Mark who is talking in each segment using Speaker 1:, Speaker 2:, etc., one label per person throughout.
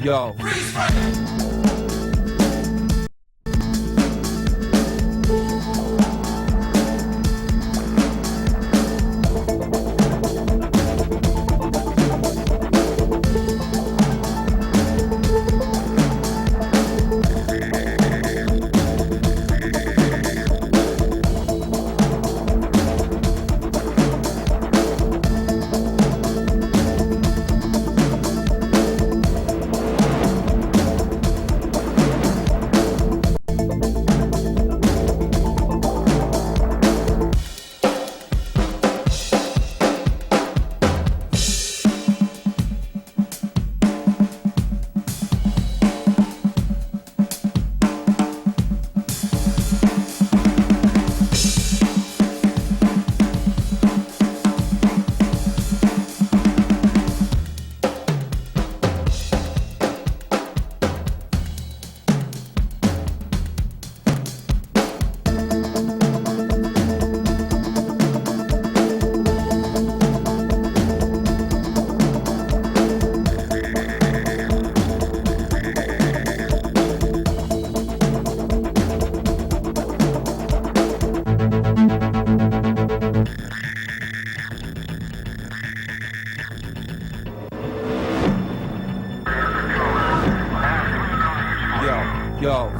Speaker 1: yo. Yo.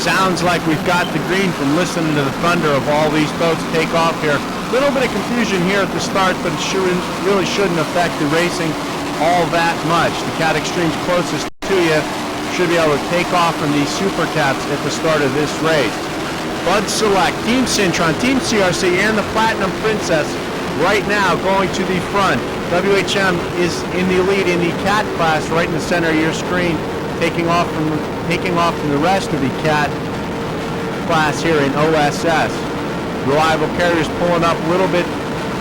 Speaker 2: Sounds like we've got the green from listening to the thunder of all these boats take off here. A little bit of confusion here at the start, but it really shouldn't affect the racing all that much. The Cat Extremes closest to you should be able to take off from these Supercats at the start of this race. Bud Select, Team Syntron, Team CRC, and the Platinum Princess right now going to the front. WHM is in the lead in the Cat class right in the center of your screen, taking off from the rest of the Cat class here in OSS. Reliable Carriers pulling up a little bit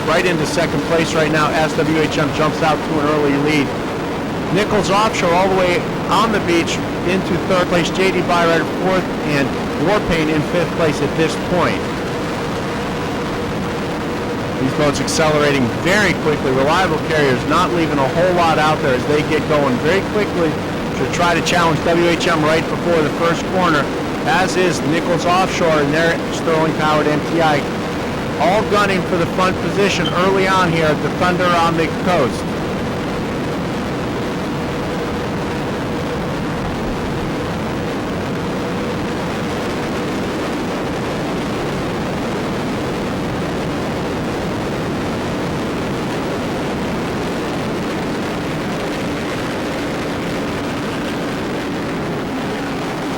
Speaker 2: right into second place right now as WHM jumps out to an early lead. Nichols Offshore all the way on the beach into third place, JD Byrider fourth, and Warpaint in fifth place at this point. These boats accelerating very quickly. Reliable Carriers not leaving a whole lot out there as they get going very quickly to try to challenge WHM right before the first corner, as is Nichols Offshore and their Sterling-powered MTI, all gunning for the front position early on here at the Thunder on the coast.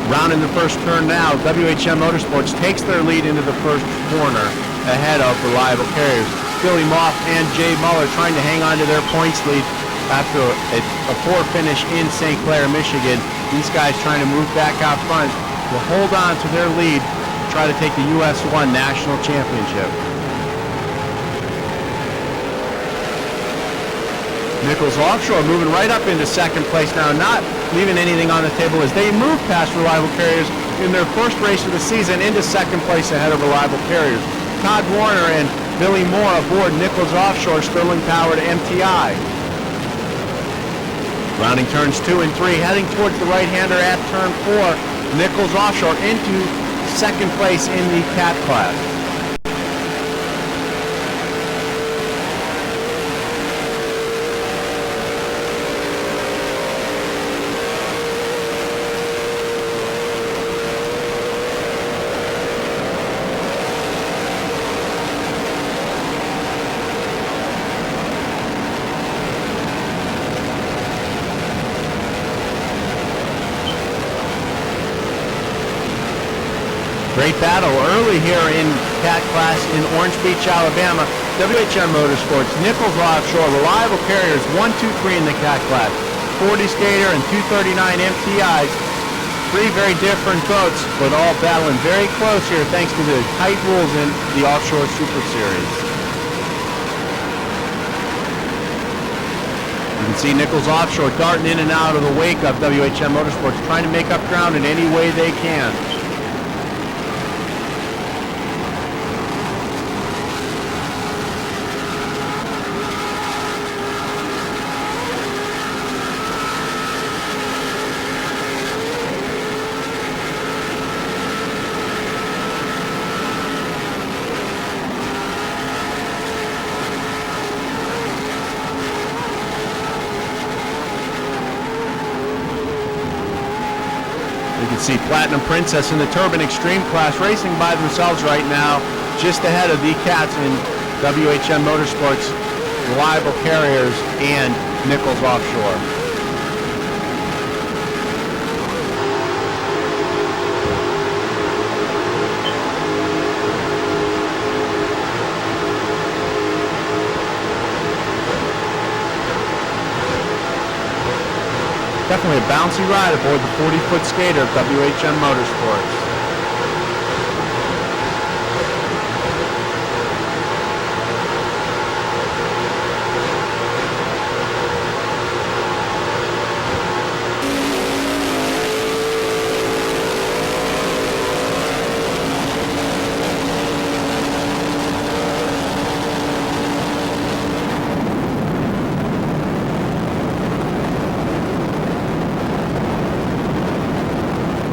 Speaker 2: Rounding the first turn now, WHM Motorsports takes their lead into the first corner ahead of Reliable Carriers. Billy Moff and Jay Muller trying to hang on to their points lead after a poor finish in St. Clair, Michigan. These guys trying to move back out front to hold on to their lead, try to take the US 1 National Championship. Nichols Offshore moving right up into second place now, not leaving anything on the table as they move past Reliable Carriers in their first race of the season into second place ahead of Reliable Carriers. Todd Warner and Billy Moore aboard Nichols Offshore Sterling-powered MTI. Rounding turns 2 and 3, heading towards the right-hander at turn 4. Nichols Offshore into second place in the Cat-class. Great battle early here in Cat Class in Orange Beach, Alabama. WHM Motorsports, Nichols Offshore, Reliable Carriers, 1, 2, 3 in the Cat Class. 40 Skater and 239 MTIs. Three very different boats, but all battling very close here thanks to the tight rules in the Offshore Super Series. You can see Nichols Offshore darting in and out of the wake of WHM Motorsports, trying to make up ground in any way they can. You can see Platinum Princess in the Turbine Extreme class racing by themselves right now, just ahead of the Cats in WHM Motorsports, Reliable Carriers, and Nichols Offshore. Definitely a bouncy ride aboard the 40-foot skater of WHM Motorsports.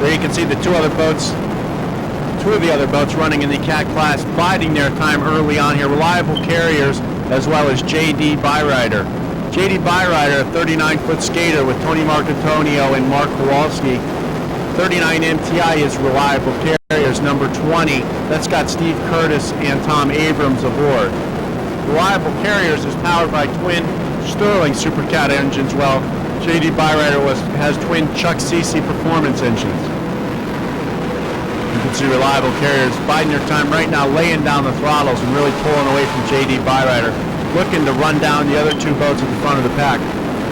Speaker 2: There you can see the two of the other boats running in the Cat class biding their time early on here. Reliable Carriers as well as J.D. Byrider. J.D. Byrider, a 39-foot skater with Tony Marcantonio and Mark Kowalski. 39 MTI is Reliable Carriers, number 20. That's got Steve Curtis and Tom Abrams aboard. Reliable Carriers is powered by twin Sterling Supercat engines, while J.D. Byrider has twin Chuck Cece performance engines. You can see Reliable Carriers biding their time right now, laying down the throttles and really pulling away from J.D. Byrider, looking to run down the other two boats at the front of the pack.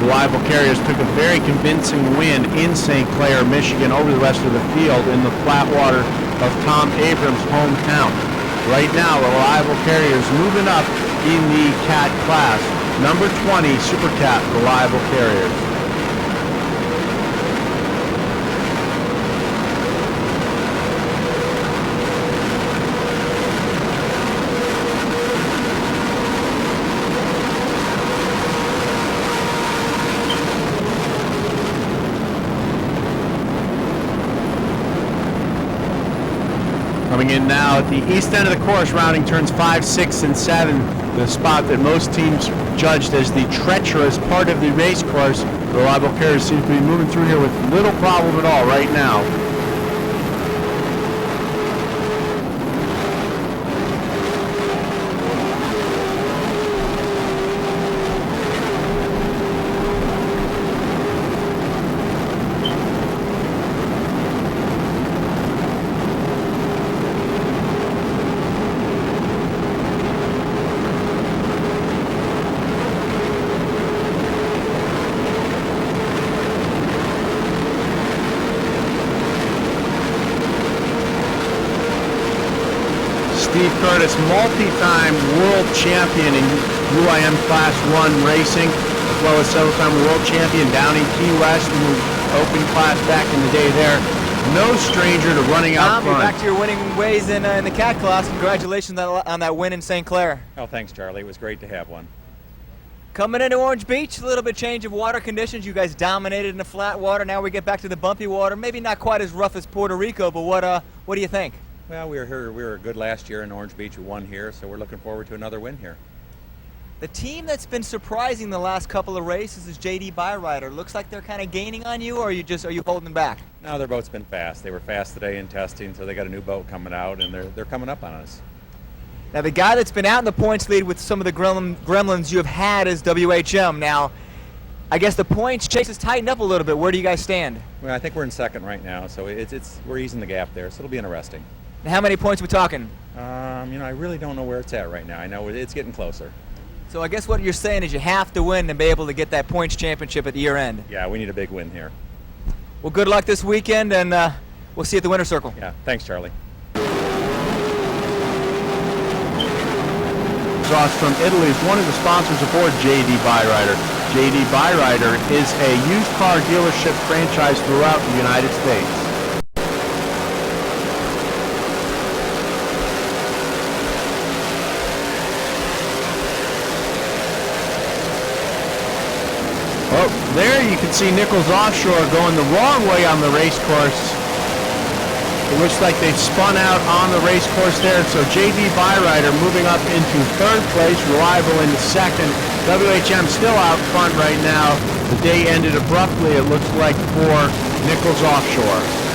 Speaker 2: Reliable Carriers took a very convincing win in St. Clair, Michigan over the rest of the field in the flat water of Tom Abrams' hometown. Right now, Reliable Carriers moving up in the Cat class. Number 20, Supercat, Reliable Carriers. Coming in now at the east end of the course, rounding turns 5, 6, and 7, the spot that most teams judged as the treacherous part of the race course. Reliable Carriers seems to be moving through here with little problem at all right now. Steve Curtis, multi-time world champion in UIM Class 1 racing, a well as several-time world champion down in Key West in the open class back in the day there. No stranger to running out front.
Speaker 1: You're back to your winning ways in the Cat class. Congratulations on that win in St. Clair.
Speaker 3: Oh, thanks, Charlie. It was great to have one.
Speaker 1: Coming into Orange Beach, a little bit change of water conditions. You guys dominated in the flat water. Now we get back to the bumpy water. Maybe not quite as rough as Puerto Rico, but what do you think?
Speaker 3: Well, we were good last year in Orange Beach. We won here, so we're looking forward to another win here.
Speaker 1: The team that's been surprising the last couple of races is JD Byrider. Looks like they're kind of gaining on you, or are you holding back?
Speaker 3: No, their boat's been fast. They were fast today in testing, so they got a new boat coming out, and they're coming up on us.
Speaker 1: Now, the guy that's been out in the points lead with some of the gremlins you have had is WHM. Now, I guess the points chase has tightened up a little bit. Where do you guys stand?
Speaker 3: Well, I think we're in second right now, so we're easing the gap there, so it'll be interesting.
Speaker 1: Now, how many points are we talking?
Speaker 3: I really don't know where it's at right now. I know it's getting closer.
Speaker 1: So I guess what you're saying is you have to win to be able to get that points championship at the year end.
Speaker 3: Yeah, we need a big win here.
Speaker 1: Well, good luck this weekend, and we'll see you at the winner's circle.
Speaker 3: Yeah, thanks, Charlie.
Speaker 2: Exhaust from Italy is one of the sponsors aboard JD Byrider. JD Byrider is a used car dealership franchise throughout the United States. Oh, there you can see Nichols Offshore going the wrong way on the race course. It looks like they spun out on the race course there, so JD Byrider moving up into third place, Reliable into second. WHM still out front right now. The day ended abruptly, it looks like, for Nichols Offshore.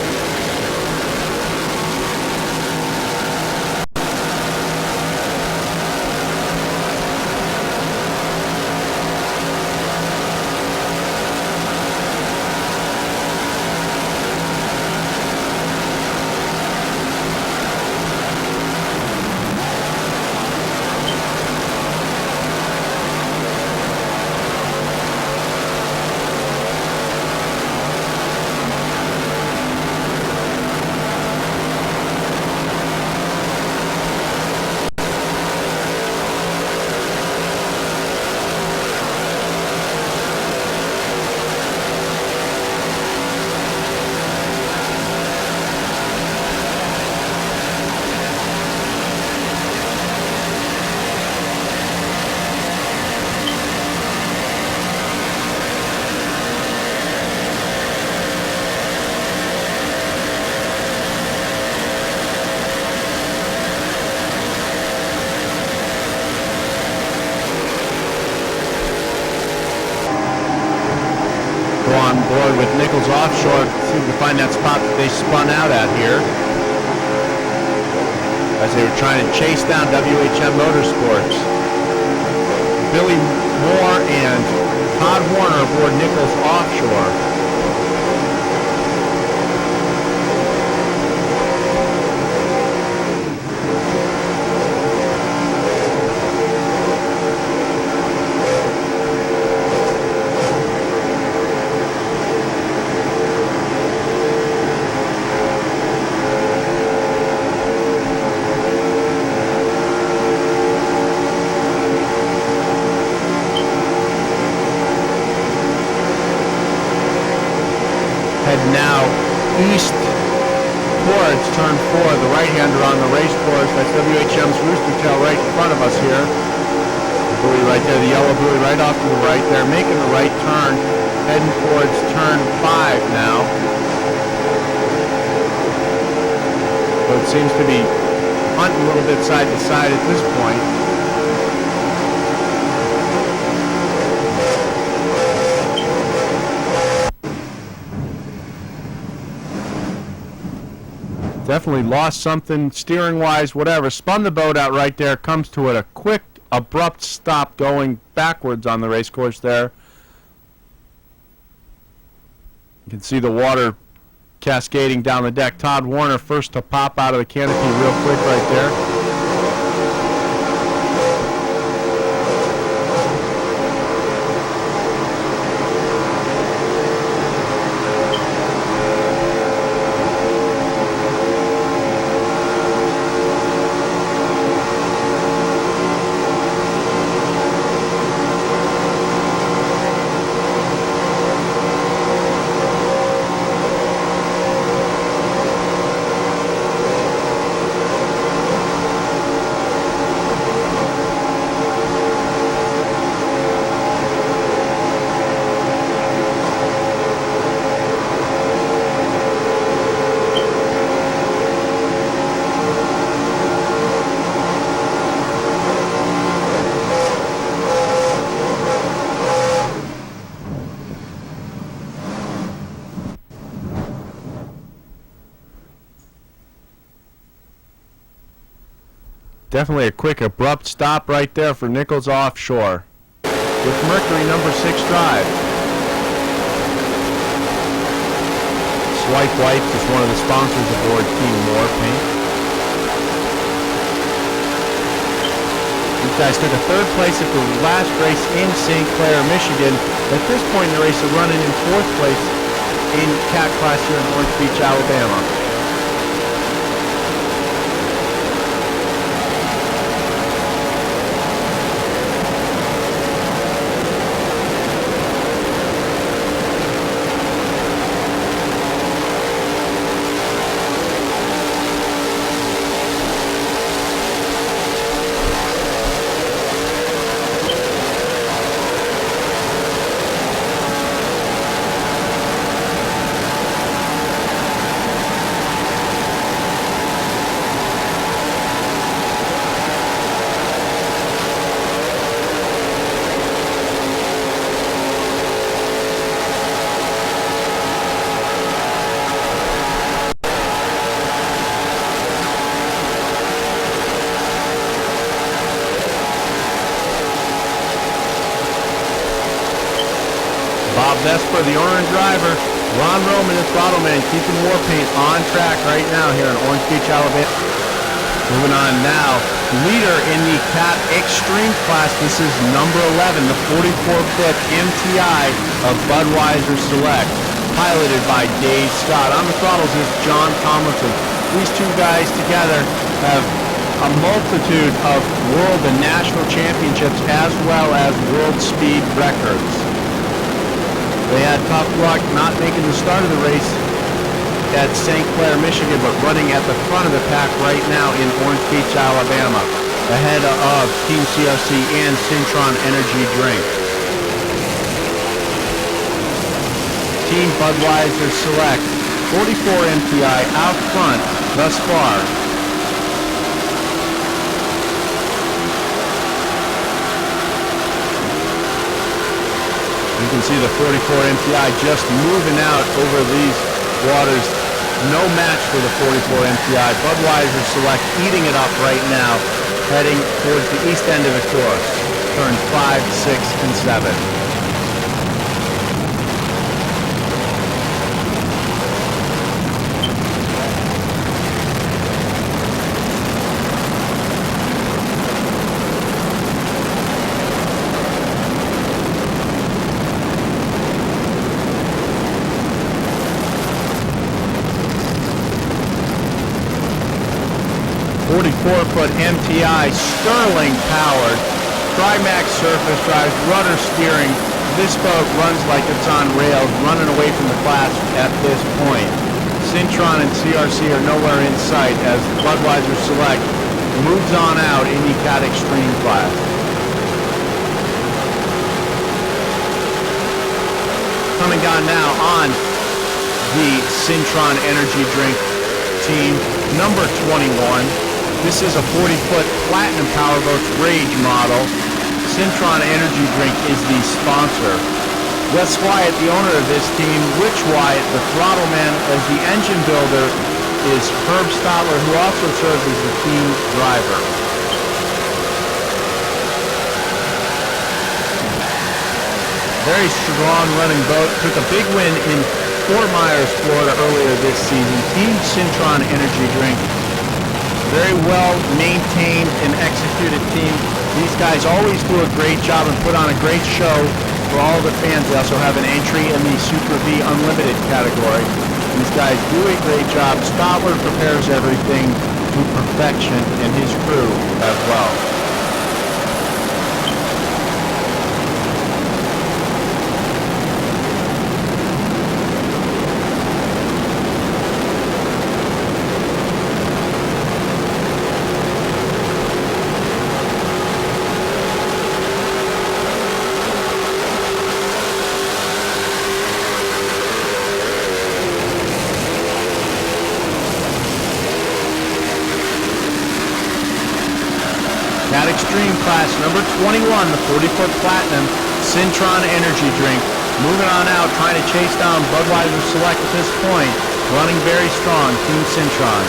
Speaker 2: On board with Nichols Offshore, see if we can find that spot that they spun out at here as they were trying to chase down WHM Motorsports. Billy Moore and Todd Warner aboard Nichols Offshore. Now east towards turn 4, the right-hander on the race course. That's WHM's Rooster Tail right in front of us here. The buoy right there, the yellow buoy right off to the right there, making the right turn, heading towards turn 5 now. So it seems to be hunting a little bit side to side at this point. Definitely lost something steering-wise, whatever. Spun the boat out right there. Comes to it a quick, abrupt stop going backwards on the race course there. You can see the water cascading down the deck. Todd Warner first to pop out of the canopy real quick right there. Definitely a quick, abrupt stop right there for Nichols Offshore with Mercury number 6 drive. Swipe Wipes is one of the sponsors aboard Team Warpaint. These guys took a 3rd place at the last race in St. Clair, Michigan. At this point in the race, they're running in 4th place in Cat-class here in Orange Beach, Alabama. Bob Vesper, the owner and driver. Ron Roman, the throttle man, keeping Warpaint on track right now here in Orange Beach, Alabama. Moving on now, leader in the Cat Extreme class. This is number 11, the 44-foot MTI of Budweiser Select, piloted by Dave Scott. On the throttles is John Tomlinson. These two guys together have a multitude of world and national championships as well as world speed records. They had tough luck not making the start of the race at St. Clair, Michigan, but running at the front of the pack right now in Orange Beach, Alabama, ahead of Team CRC and Cintron Energy Drink. Team Budweiser Select, 44 MTI out front thus far. You can see the 44 MTI just moving out over these waters. No match for the 44 MTI. Budweiser Select eating it up right now, heading towards the east end of the course. Turn 5, 6, and 7. 44-foot MTI, Sterling powered, Trimax surface drives, rudder steering. This boat runs like it's on rails, running away from the class at this point. Cintron and CRC are nowhere in sight as Budweiser Select moves on out in the Cat Extreme class. Coming on now on the Cintron Energy Drink team, number 21. This is a 40-foot Platinum Powerboats Rage model. Cintron Energy Drink is the sponsor. Wes Wyatt, the owner of this team. Rich Wyatt, the throttle man, as the engine builder is Herb Stotler, who also serves as the team driver. Very strong running boat. Took a big win in Fort Myers, Florida earlier this season. Team Cintron Energy Drink. Very well maintained and executed team. These guys always do a great job and put on a great show for all the fans. They also have an entry in the Super V Unlimited category. These guys do a great job. Stotler prepares everything to perfection, and his crew as well. Cat Extreme class number 21, the 40-foot Platinum Cintron Energy Drink. Moving on out, trying to chase down Budweiser Select at this point. Running very strong, Team Cintron.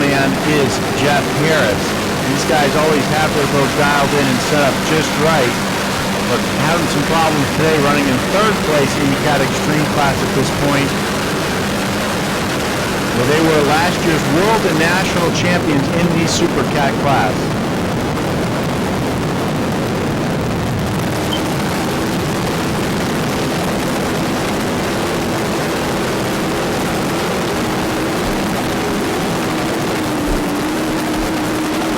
Speaker 2: man is Jeff Harris. These guys always have their boat dialed in and set up just right, but having some problems today running in third place in the Cat Extreme class at this point. Well, they were last year's world and national champions in the Supercat class.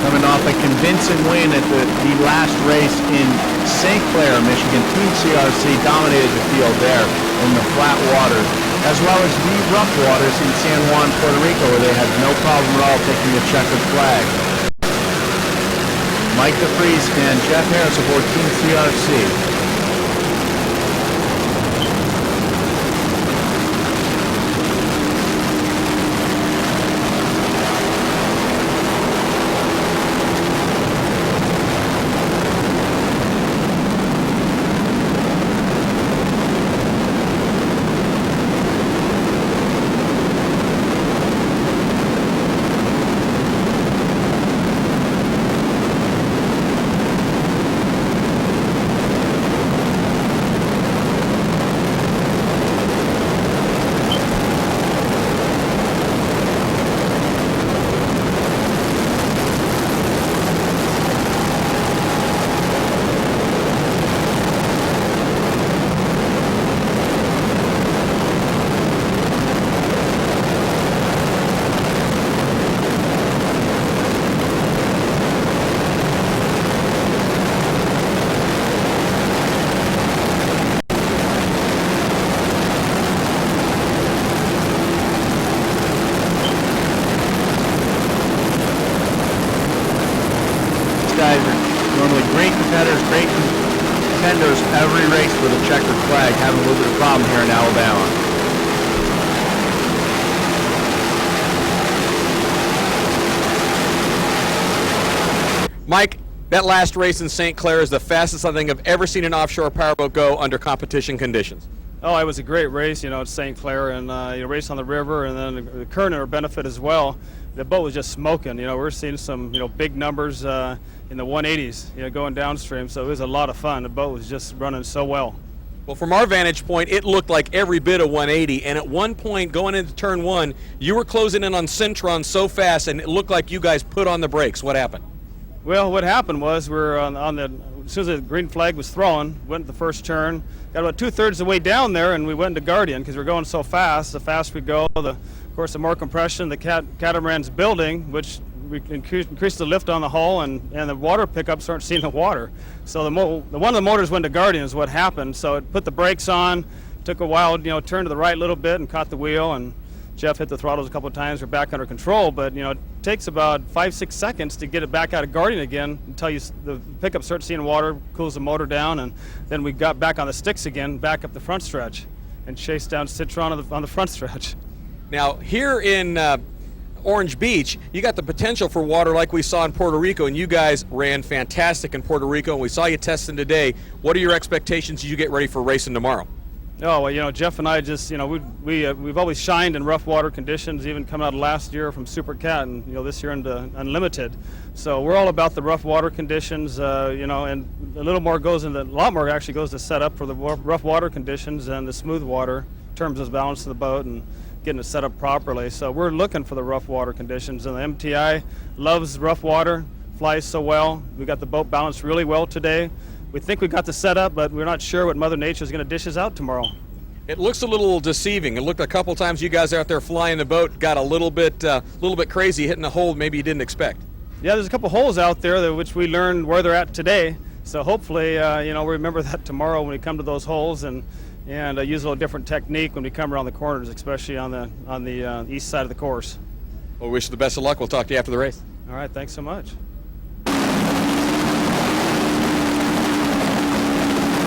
Speaker 2: Coming off a convincing win at the last race in St. Clair, Michigan, Team CRC dominated the field there in the flat waters, as well as the rough waters in San Juan, Puerto Rico, where they had no problem at all taking the checkered flag. Mike DeFries and Jeff Harris aboard Team CRC. Guys are normally great competitors, great contenders every race for the checkered flag, having a little bit of problem here in Alabama.
Speaker 4: Mike, that last race in St. Clair is the fastest I think I've ever seen an offshore powerboat go under competition conditions.
Speaker 5: Oh, it was a great race, at St. Clair, and you race on the river, and then the current in our benefit as well. The boat was just smoking. We're seeing some, big numbers in the 180s, going downstream. So it was a lot of fun. The boat was just running so well.
Speaker 4: Well, from our vantage point, it looked like every bit of 180. And at one point, going into turn one, you were closing in on Centron so fast, and it looked like you guys put on the brakes. What happened?
Speaker 5: Well, what happened was we're as soon as the green flag was thrown, went to the first turn, got about 2/3 of the way down there, and we went into Guardian because we're going so fast. The faster we go, of course, the more compression the catamarans building, which we increased the lift on the hull, and the water pickups aren't seeing the water. So one of the motors went to Guardian is what happened. So it put the brakes on, took a while, turn to the right a little bit and caught the wheel, and Jeff hit the throttles a couple of times. We're back under control, but it takes about 5-6 seconds to get it back out of Guardian again until the pickup starts seeing water, cools the motor down, and then we got back on the sticks again, back up the front stretch, and chased down Citron on the front stretch.
Speaker 4: Now, here in Orange Beach, you got the potential for water like we saw in Puerto Rico, and you guys ran fantastic in Puerto Rico, and we saw you testing today. What are your expectations as you get ready for racing tomorrow?
Speaker 5: Oh, well, Jeff and I just, we've always shined in rough water conditions, even coming out of last year from Supercat, and, this year into Unlimited. So we're all about the rough water conditions, and a lot more actually goes to set up for the rough water conditions and the smooth water in terms of balance of the boat and getting it set up properly. So we're looking for the rough water conditions, and the MTI loves rough water, flies so well. We got the boat balanced really well today. We think we got the setup, but we're not sure what Mother Nature is going to dish us out tomorrow.
Speaker 4: It looks a little deceiving. It looked a couple times you guys out there flying the boat got a little bit crazy, hitting a hole maybe you didn't expect.
Speaker 5: Yeah, there's a couple holes out there which we learned where they're at today. So hopefully, we'll remember that tomorrow when we come to those holes and use a little different technique when we come around the corners, especially on the east side of the course.
Speaker 4: Well, we wish you the best of luck. We'll talk to you after the race.
Speaker 5: All right, thanks so much.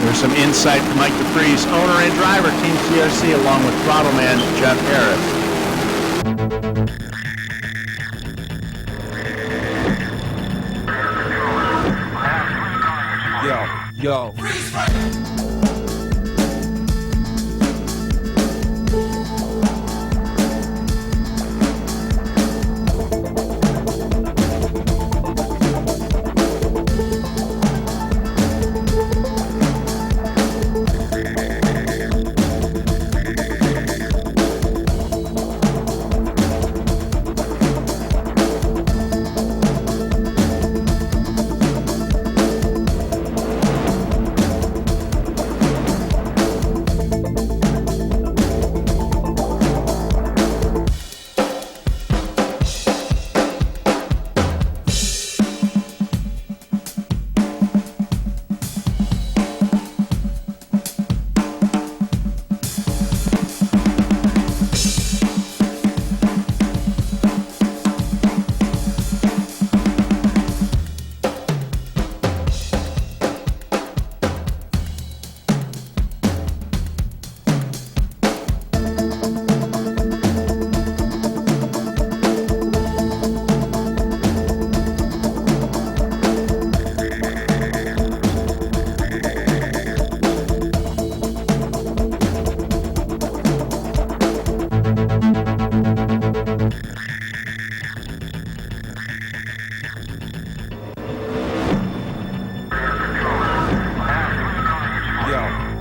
Speaker 2: There's some insight from Mike DeFries, owner and driver, Team CRC, along with throttle man Jeff Harris.
Speaker 1: Yo.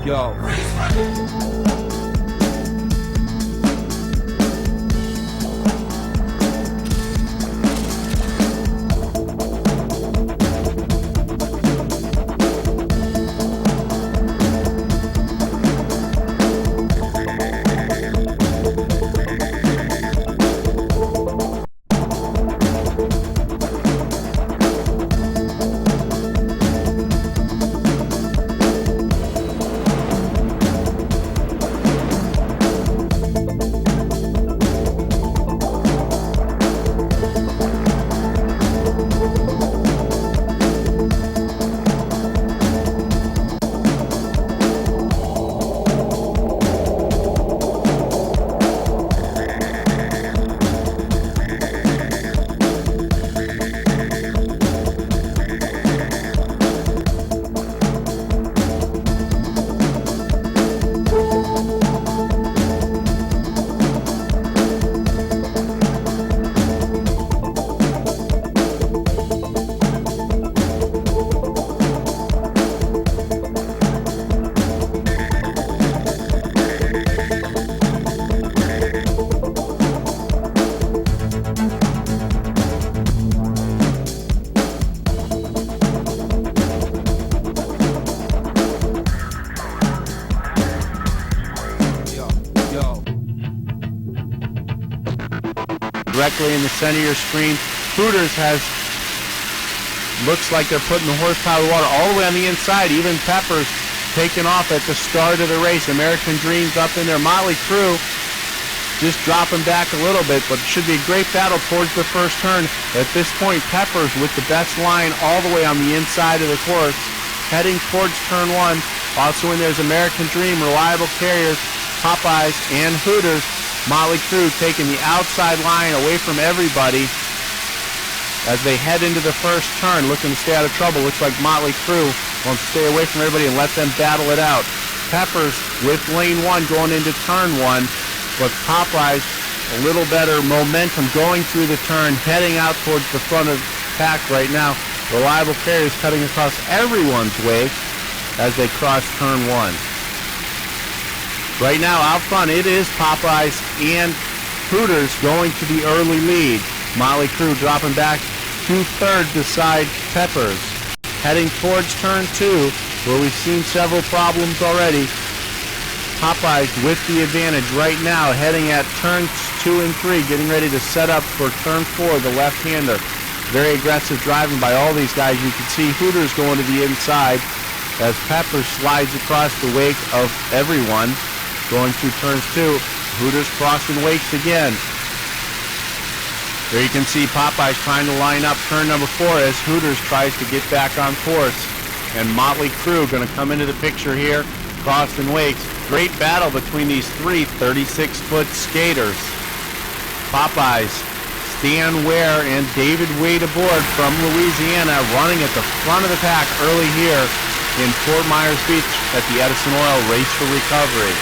Speaker 6: Yo.
Speaker 2: Directly in the center of your screen, Hooters looks like they're putting the horsepower of the water all the way on the inside. Even Peppers taking off at the start of the race. American Dream's up in there. Motley Crue just dropping back a little bit, but it should be a great battle towards the first turn. At this point, Peppers with the best line all the way on the inside of the course, heading towards turn one. Also in there's American Dream, Reliable Carriers, Popeyes, and Hooters. Motley Crue taking the outside line away from everybody as they head into the first turn, looking to stay out of trouble. Looks like Motley Crue wants to stay away from everybody and let them battle it out. Peppers with lane one going into turn one, but Popeyes a little better momentum going through the turn, heading out towards the front of the pack right now. Reliable Carriers cutting across everyone's way as they cross turn one. Right now out front it is Popeyes and Hooters going to the early lead. Motley Crue dropping back 2/3 beside Peppers. Heading towards turn two, where we've seen several problems already. Popeyes with the advantage right now, heading at turns 2 and 3, getting ready to set up for turn 4, the left-hander. Very aggressive driving by all these guys. You can see Hooters going to the inside as Peppers slides across the wake of everyone. Going through turns 2, Hooters crossing wakes again. There you can see Popeyes trying to line up turn number 4 as Hooters tries to get back on course. And Motley Crue going to come into the picture here, crossing wakes. Great battle between these three 36-foot skaters. Popeyes, Stan Ware and David Wade aboard from Louisiana, running at the front of the pack early here in Fort Myers Beach at the Edison Oil Race for Recovery.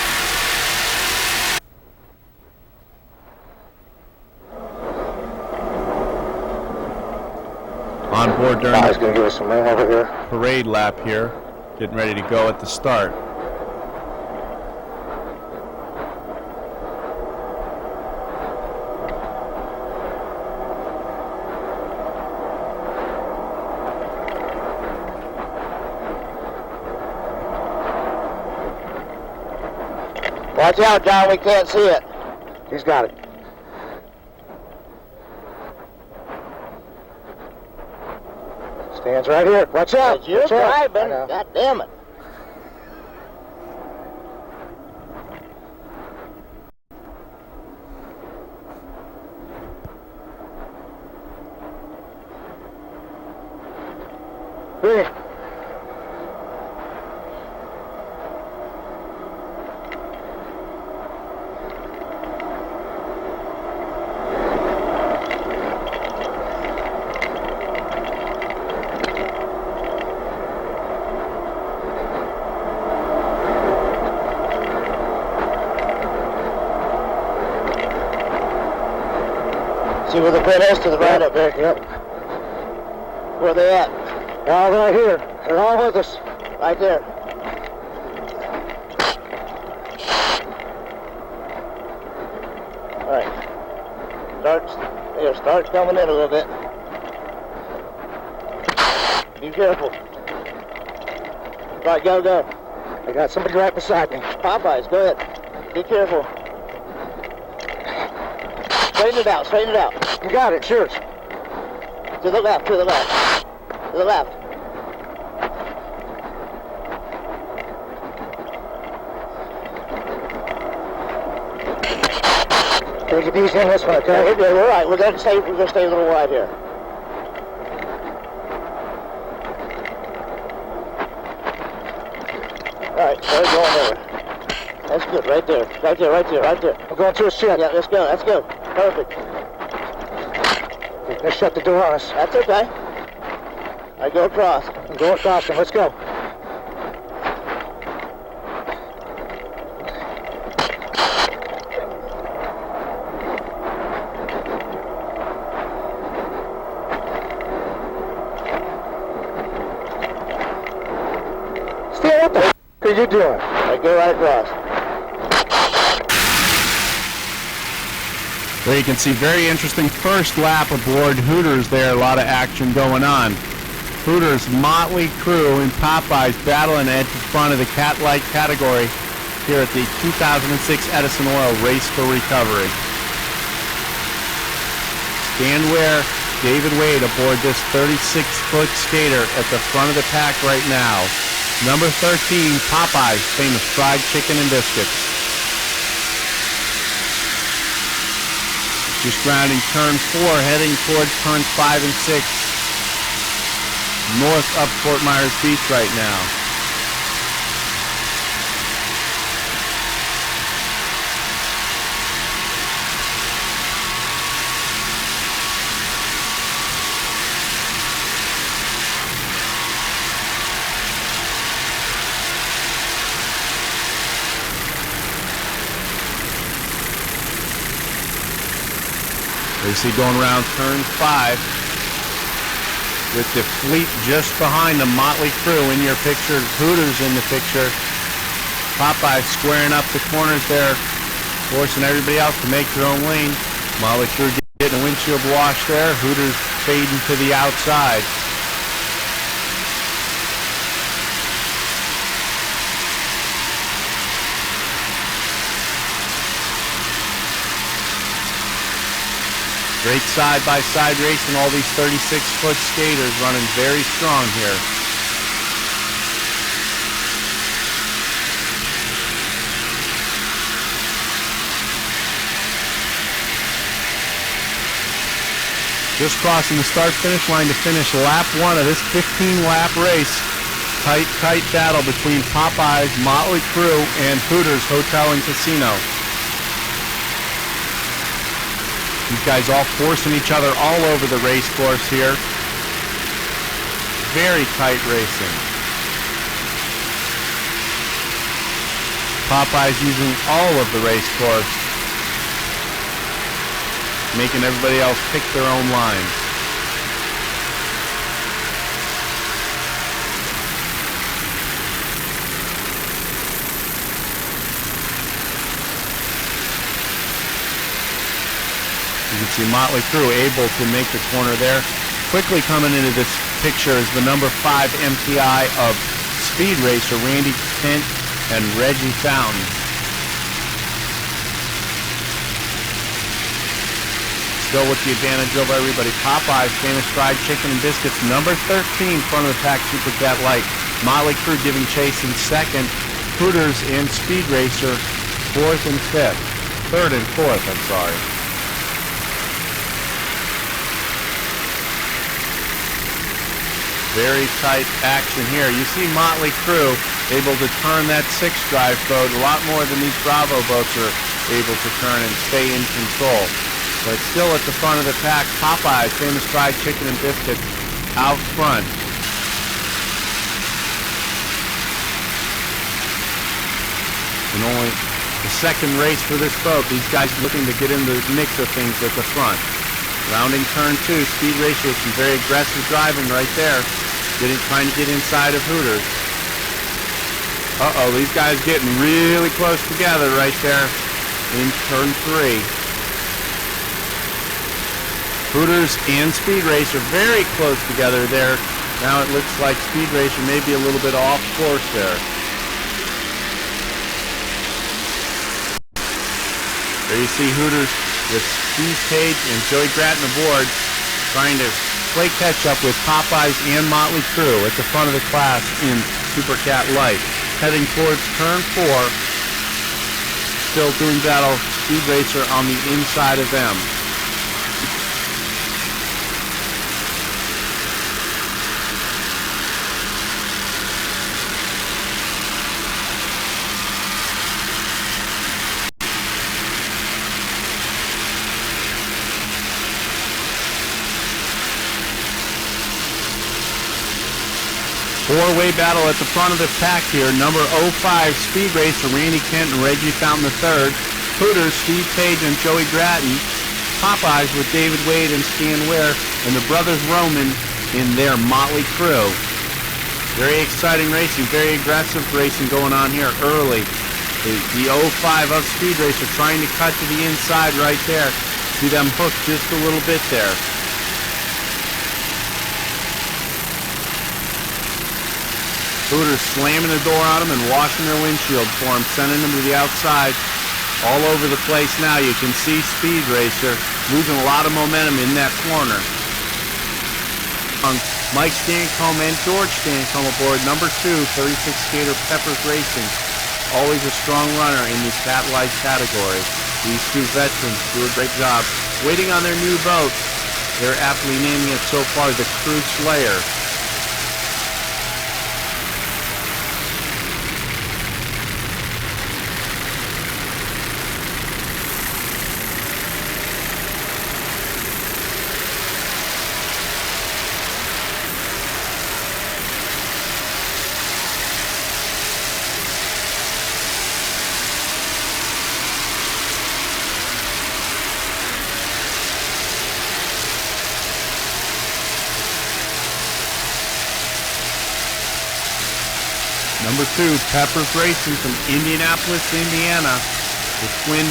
Speaker 2: On board during
Speaker 7: He's going to give us some room over here.
Speaker 2: parade lap here, getting ready to go at the start.
Speaker 7: Watch out, John, we can't see it. He's got it. Stands right here. Watch out.
Speaker 8: You're
Speaker 7: Watch out.
Speaker 8: driving. God damn it.
Speaker 7: Hey.
Speaker 8: See where the pin is to the right up there?
Speaker 7: Yep.
Speaker 8: Where are they at?
Speaker 7: All right here. They're all with us.
Speaker 8: Right there. Start coming in a little bit. Be careful. All right, go, go.
Speaker 7: I got somebody right beside me.
Speaker 8: Popeyes, go ahead. Be careful. Straighten it out, straighten it out.
Speaker 7: You got it, sure.
Speaker 8: To the left, to the left. To the left.
Speaker 7: Take it easy on this one,
Speaker 8: Okay,
Speaker 7: okay?
Speaker 8: we're good, we're all right. We're gonna stay a little wide here. All right, start going there. That's good, right there, right there, right there, right there.
Speaker 7: I'm going to a shit.
Speaker 8: Yeah, let's go, let's go. Perfect.
Speaker 7: Let's shut the door on us.
Speaker 8: That's okay. I go across.
Speaker 7: I'm going across them. Let's go. Steve, what the f*** are you doing?
Speaker 8: I go right across.
Speaker 2: There you can see very interesting first lap aboard Hooters there, a lot of action going on. Hooters motley crew and Popeyes battling at the front of the cat light category here at the 2006 Edison Oil Race for Recovery. Stand where David Wade aboard this 36-foot skater at the front of the pack right now. Number 13, Popeyes, famous fried chicken and biscuits. Just rounding turn 4, heading towards turns 5 and 6. North up Fort Myers Beach right now. You see going around turn 5 with the fleet just behind the motley crew in your picture. Hooters in the picture. Popeye squaring up the corners there, forcing everybody else to make their own lane. Motley crew getting a windshield wash there. Hooters fading to the outside. Great side-by-side racing, all these 36-foot skaters running very strong here. Just crossing the start-finish line to finish lap 1 of this 15-lap race. Tight battle between Popeyes, Motley Crew, and Hooters Hotel and Casino. These guys all forcing each other all over the race course here. Very tight racing. Popeye's using all of the race course, making everybody else pick their own lines. You can see Motley Crew able to make the corner there. Quickly coming into this picture is the number 5 MTI of Speed Racer Randy Kent and Reggie Fountain. Still with the advantage over everybody. Popeye's famous fried chicken and biscuits, number 13, front of the pack Supercat Light. Motley Crew giving chase in second. Hooters and Speed Racer 4th and 5th. 3rd and 4th, I'm sorry. Very tight action here. You see Motley Crew able to turn that 6-drive boat a lot more than these Bravo boats are able to turn and stay in control. But still at the front of the pack, Popeye's famous fried chicken and biscuits out front. And only the second race for this boat. These guys looking to get into the mix of things at the front. Rounding turn 2, Speed Racer with some very aggressive driving right there. Trying to get inside of Hooters. Uh-oh, these guys getting really close together right there in turn 3. Hooters and Speed Racer very close together there. Now it looks like Speed Racer may be a little bit off course there. There you see Hooters with Steve Page and Joey Gratton aboard, trying to play catch up with Popeyes and Motley Crue at the front of the class in Supercat Light. Heading towards turn 4, still doing battle, Speed Racer on the inside of them. Four-way battle at the front of the pack here. Number 05, Speed Racer, Randy Kent and Reggie Fountain III. Hooters, Steve Page and Joey Gratton. Popeyes with David Wade and Stan Ware. And the Brothers Roman in their Motley Crue. Very exciting racing, very aggressive racing going on here early. The 05 of Speed Racer trying to cut to the inside right there. See them hooked just a little bit there. Hooters slamming the door on them and washing their windshield for them, sending them to the outside. All over the place now. You can see Speed Racer losing a lot of momentum in that corner. Mike Stancombe and George Stancombe aboard. Number 2, 36 skater Peppers Racing. Always a strong runner in the Cat Light category. These two veterans do a great job. Waiting on their new boat. They're aptly naming it so far the Crew Slayer. Number 2, Peppers Racing from Indianapolis, Indiana. The twin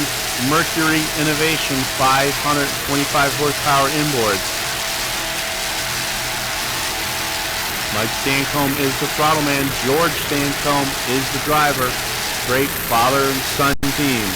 Speaker 2: Mercury Innovation 525 horsepower inboards. Mike Stancombe is the throttle man. George Stancombe is the driver. Great father and son team.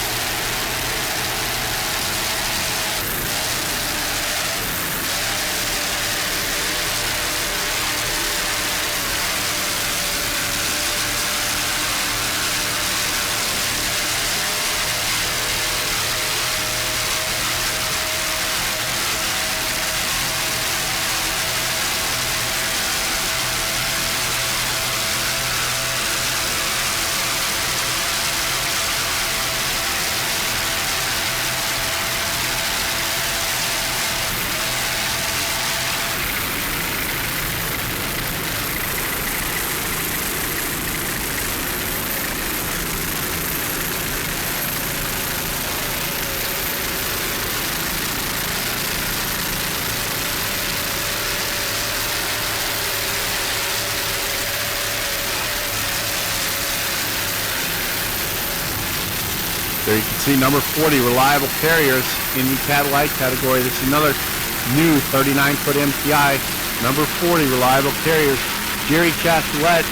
Speaker 2: There you can see number 40, Reliable Carriers in the Cat Light category. This is another new 39-foot MPI. Number 40, Reliable Carriers. Jerry Castellet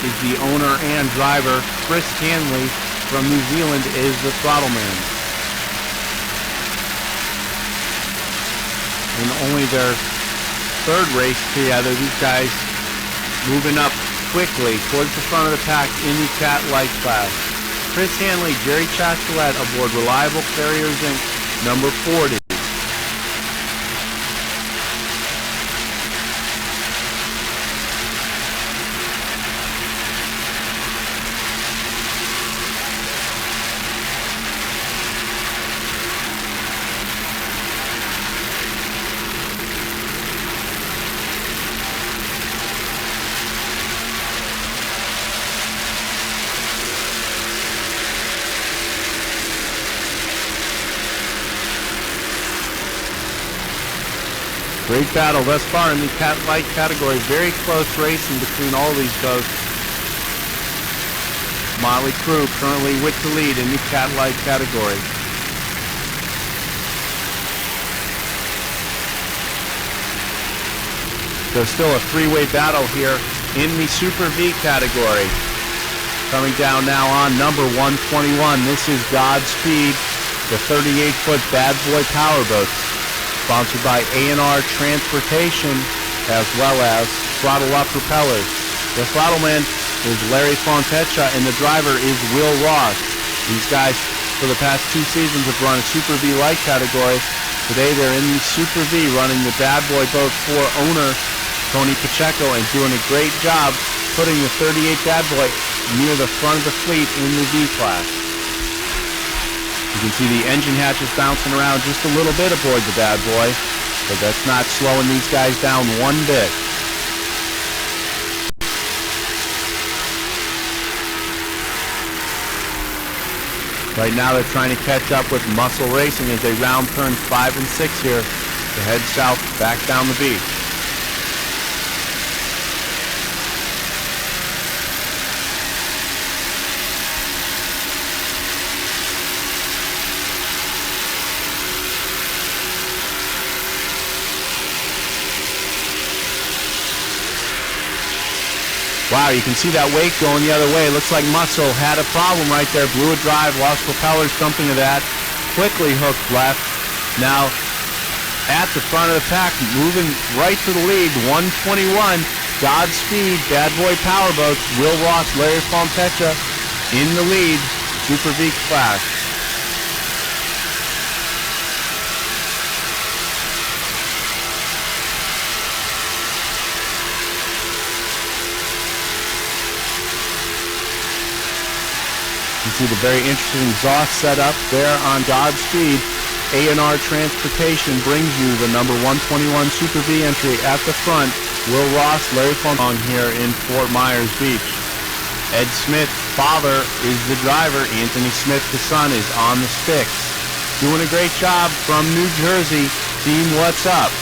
Speaker 2: is the owner and driver. Chris Hanley from New Zealand is the throttle man. In only their third race together, these guys moving up quickly towards the front of the pack in the Cat Light class. Chris Hanley, Jerry Castellet aboard Reliable Carriers Inc. number 40. Great battle thus far in the Cat Light category. Very close racing between all these boats. Motley Crue currently with the lead in the Cat Light category. So still a three-way battle here in the Super V category. Coming down now on number 121. This is Godspeed, the 38-foot Bad Boy Powerboat, sponsored by A&R Transportation, as well as Throttle Up Propellers. The throttle man is Larry Fontecha, and the driver is Will Ross. These guys, for the past 2 seasons, have run a Super V light category. Today they're in the Super V, running the Bad Boy boat for owner Tony Pacheco, and doing a great job putting the 38 Bad Boy near the front of the fleet in the V-Class. You can see the engine hatches bouncing around just a little bit aboard the Bad Boy, but that's not slowing these guys down one bit. Right now they're trying to catch up with Muscle Racing as they round turn 5 and 6 here to head south back down the beach. Wow, you can see that wake going the other way. Looks like Muscle had a problem right there. Blew a drive, lost propellers, something to that. Quickly hooked left. Now at the front of the pack, moving right to the lead. 121, Godspeed, Bad Boy Powerboats. Will Ross, Larry Fontecha in the lead. Super V class. You see the very interesting exhaust setup there on Godspeed. A&R Transportation brings you the number 121 Super V entry at the front. Will Ross, Larry Fontecha here in Fort Myers Beach. Ed Smith, father, is the driver. Anthony Smith, the son, is on the sticks. Doing a great job from New Jersey. Team What's Up.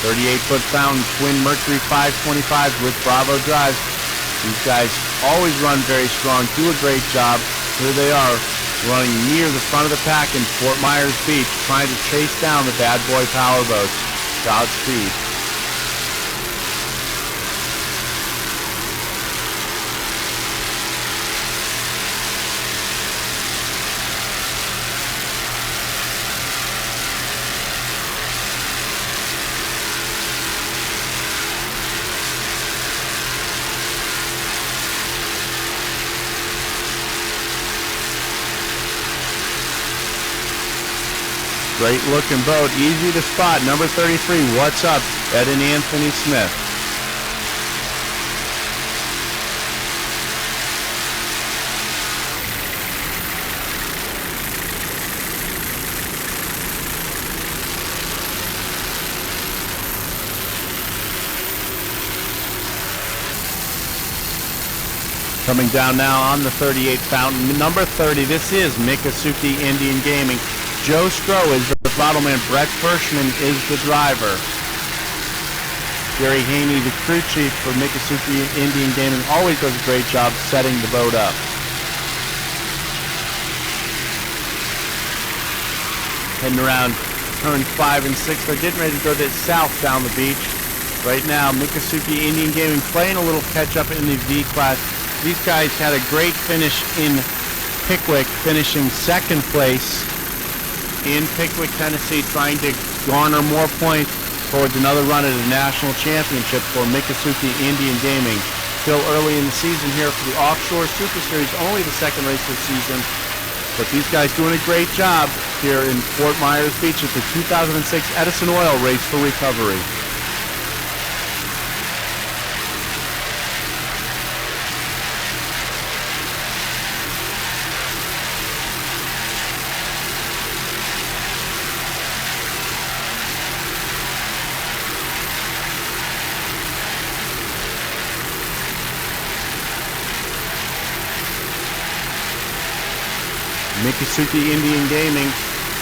Speaker 2: 38-foot Fountain Twin Mercury 525s with Bravo drives. These guys always run very strong, do a great job. Here they are, running near the front of the pack in Fort Myers Beach, trying to chase down the Bad Boy Powerboats. Godspeed. Great looking boat, easy to spot. Number 33, What's Up, Ed and Anthony Smith. Coming down now on the 38 Fountain. Number 30, this is Miccosukee Indian Gaming. Joe Stroh is the throttle man. Brett Firshman is the driver. Gary Haney, the crew chief for Miccosukee Indian Gaming, always does a great job setting the boat up. Heading around turn 5 and 6. They're getting ready to go to south down the beach. Right now, Miccosukee Indian Gaming playing a little catch-up in the V-Class. These guys had a great finish in Pickwick, finishing second place in Pickwick, Tennessee, trying to garner more points towards another run at a national championship for Miccosukee Indian Gaming. Still early in the season here for the Offshore Super Series, only the second race of the season. But these guys doing a great job here in Fort Myers Beach at the 2006 Edison Oil Race for Recovery. Miccosukee Indian Gaming,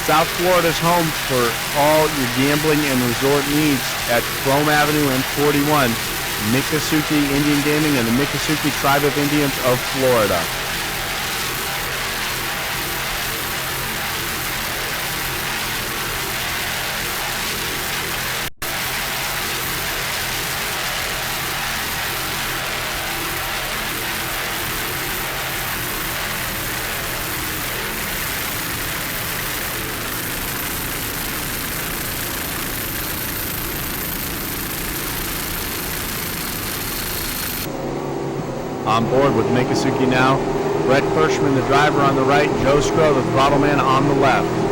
Speaker 2: South Florida's home for all your gambling and resort needs at Chrome Avenue and 41. Miccosukee Indian Gaming and the Miccosukee Tribe of Indians of Florida. On board with Mikasuki now. Brett Kirschman, the driver, on the right. Joe Skro, the throttle man, on the left.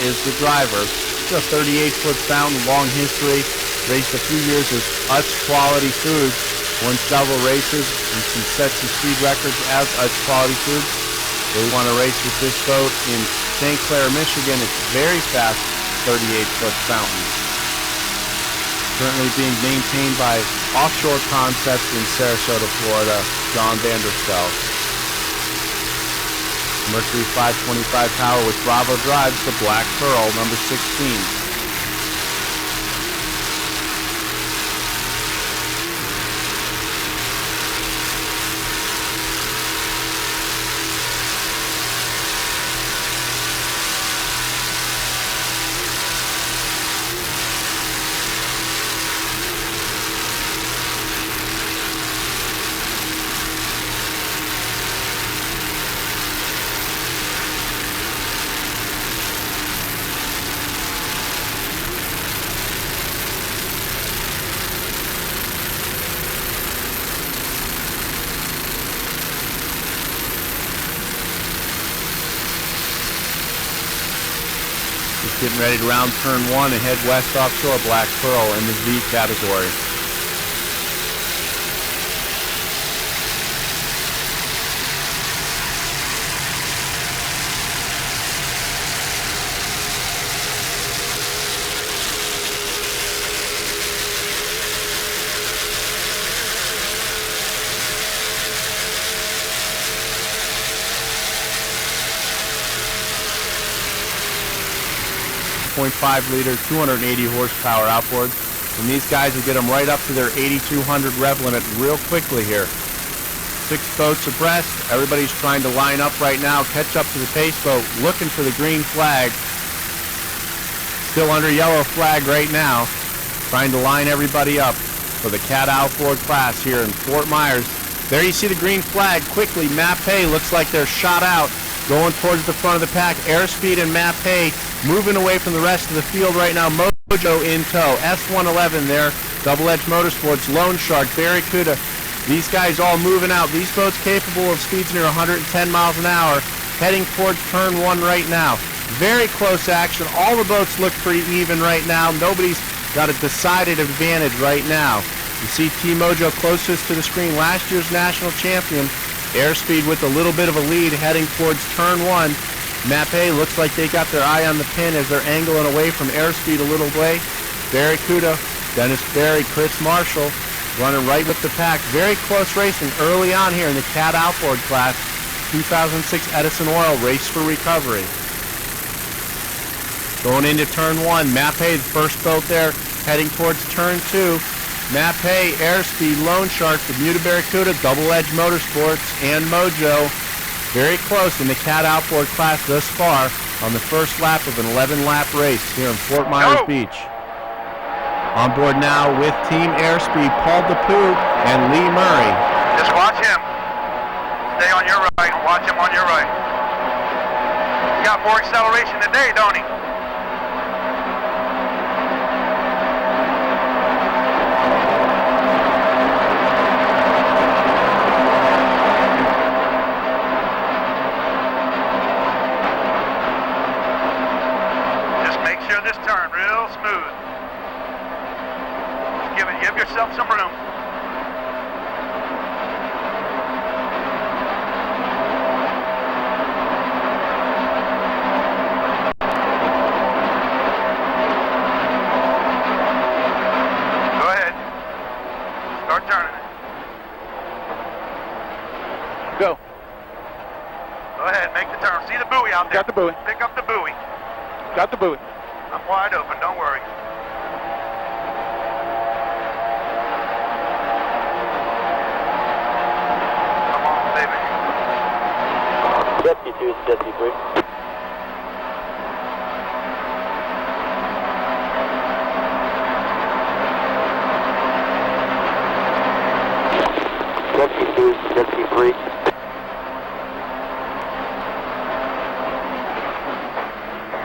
Speaker 2: Is the driver. It's a 38-foot fountain, long history. Raced a few years as Utz Quality Foods. Won several races and some sets and speed records as Utz Quality Foods. They want to race with this boat in St. Clair, Michigan. It's very fast 38-foot fountain. Currently being maintained by Offshore Concepts in Sarasota, Florida, John Vanderstel. Mercury 525 power with Bravo drives the Black Pearl, number 16. Getting ready to round turn 1 and head west offshore. Black Pearl in the V category. .5 liter, 280 horsepower outboard, and these guys will get them right up to their 8,200 rev limit real quickly here. 6 boats abreast. Everybody's trying to line up right now, catch up to the pace boat, looking for the green flag. Still under yellow flag right now, trying to line everybody up for the Cat Outboard class here in Fort Myers. There you see the green flag. Quickly, Mappé looks like they're shot out, going towards the front of the pack. Airspeed and Mappé moving away from the rest of the field right now. Mojo in tow. S111 there. Double-Edge Motorsports, Lone Shark, Barracuda. These guys all moving out. These boats capable of speeds near 110 miles an hour, heading towards turn 1 right now. Very close action. All the boats look pretty even right now. Nobody's got a decided advantage right now. You see T-Mojo closest to the screen, last year's national champion. Airspeed with a little bit of a lead heading towards turn 1. Mappé looks like they got their eye on the pin as they're angling away from Airspeed a little way. Barracuda, Dennis Berry, Chris Marshall running right with the pack. Very close racing early on here in the Cat Outboard class. 2006 Edison Oil Race for Recovery. Going into turn 1, Mappé, the first boat there, heading towards turn 2. Mappé, Airspeed, Lone Shark, Bermuda Barracuda, Double-Edge Motorsports, and Mojo. Very close in the Cat Outboard class thus far on the first lap of an 11-lap race here in Fort Myers Beach. On board now with Team Airspeed, Paul DePoo and Lee Murray.
Speaker 6: Just watch him. Stay on your right. Watch him on your right. He's got more acceleration today, don't he? This turn real smooth. Give yourself some room. Go ahead. Start turning it.
Speaker 8: Go.
Speaker 6: Go ahead, make the turn. See the buoy out there?
Speaker 8: Got the buoy.
Speaker 6: Pick up the buoy.
Speaker 8: Got the buoy.
Speaker 6: I'm I'm wide open, don't worry. Come on, baby.
Speaker 8: Jet ski 2, jet ski 3. Jet ski 2, jet ski 3.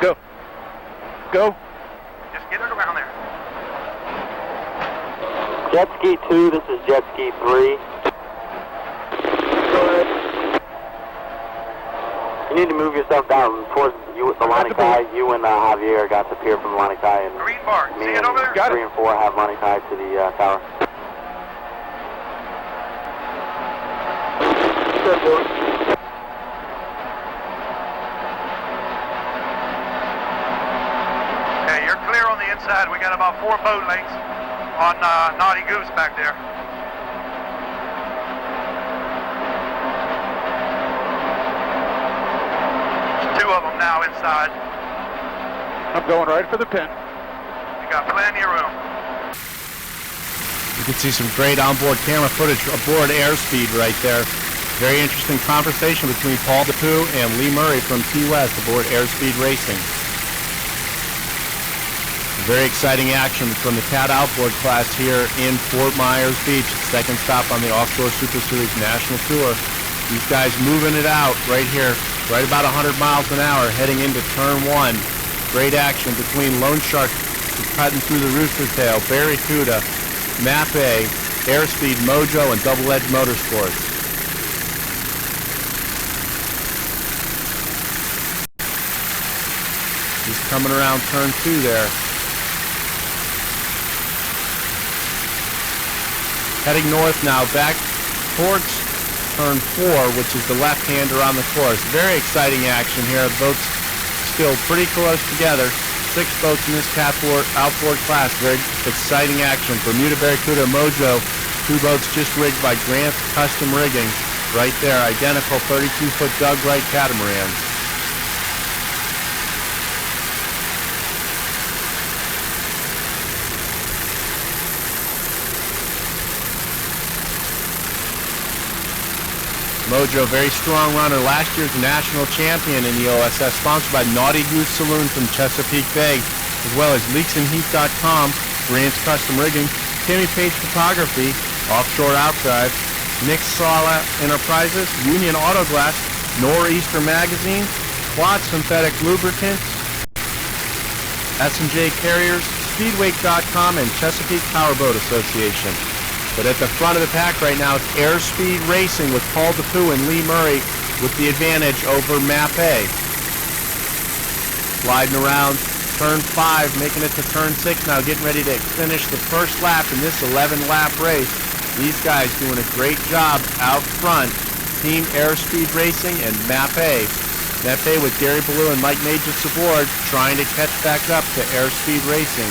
Speaker 2: Go. Go.
Speaker 6: Just get it around there.
Speaker 8: Jet ski 2, this is jet ski 3. Go ahead. You need to move yourself down towards you, the Lanikai. You and Javier got the pier from Lanikai, and
Speaker 6: Green bar.
Speaker 8: me
Speaker 6: See
Speaker 8: and
Speaker 6: it over there?
Speaker 8: 3 and 4 have Lanikai to the tower. Good, boy.
Speaker 6: Okay, you're clear on the inside. We got about 4 boat lengths on Naughty Goose back there. There's 2 of them now inside.
Speaker 2: I'm going right for the pin.
Speaker 6: You got plenty of room.
Speaker 2: You can see some great onboard camera footage aboard airspeed right there. Very interesting conversation between Paul DePoo and Lee Murray from Key West aboard Airspeed Racing. Very exciting action from the Cat Outboard class here in Fort Myers Beach. Second stop on the Offshore Super Series National Tour. These guys moving it out right here, right about 100 miles an hour, heading into turn 1. Great action between Lone Shark cutting through the Rooster Tail, Barracuda, Mape, Airspeed, Mojo, and Double Edge Motorsports. He's coming around turn 2 there. Heading north now, back towards turn 4, which is the left-hander on the course. Very exciting action here. The boats still pretty close together. 6 boats in this outboard class. Very exciting action. Bermuda, Barracuda, Mojo. 2 boats just rigged by Grant Custom Rigging. Right there, identical 32-foot Doug Wright catamarans. Mojo, very strong runner, last year's national champion in the OSS, sponsored by Naughty Goose Saloon from Chesapeake Bay, as well as leaksandheat.com, Grant's Custom Rigging, Timmy Page Photography, Offshore Outdrive, Nick Sala Enterprises, Union Auto Glass, Nor'easter Magazine, Quad Synthetic Lubricants, S&J Carriers, Speedwake.com, and Chesapeake Powerboat Association. But at the front of the pack right now, it's Airspeed Racing with Paul DePoo and Lee Murray with the advantage over Mape. Sliding around turn 5, making it to turn 6 now, getting ready to finish the first lap in this 11-lap race. These guys doing a great job out front. Team Airspeed Racing and Mape. Mape with Gary Ballou and Mike Magis aboard, trying to catch back up to Airspeed Racing.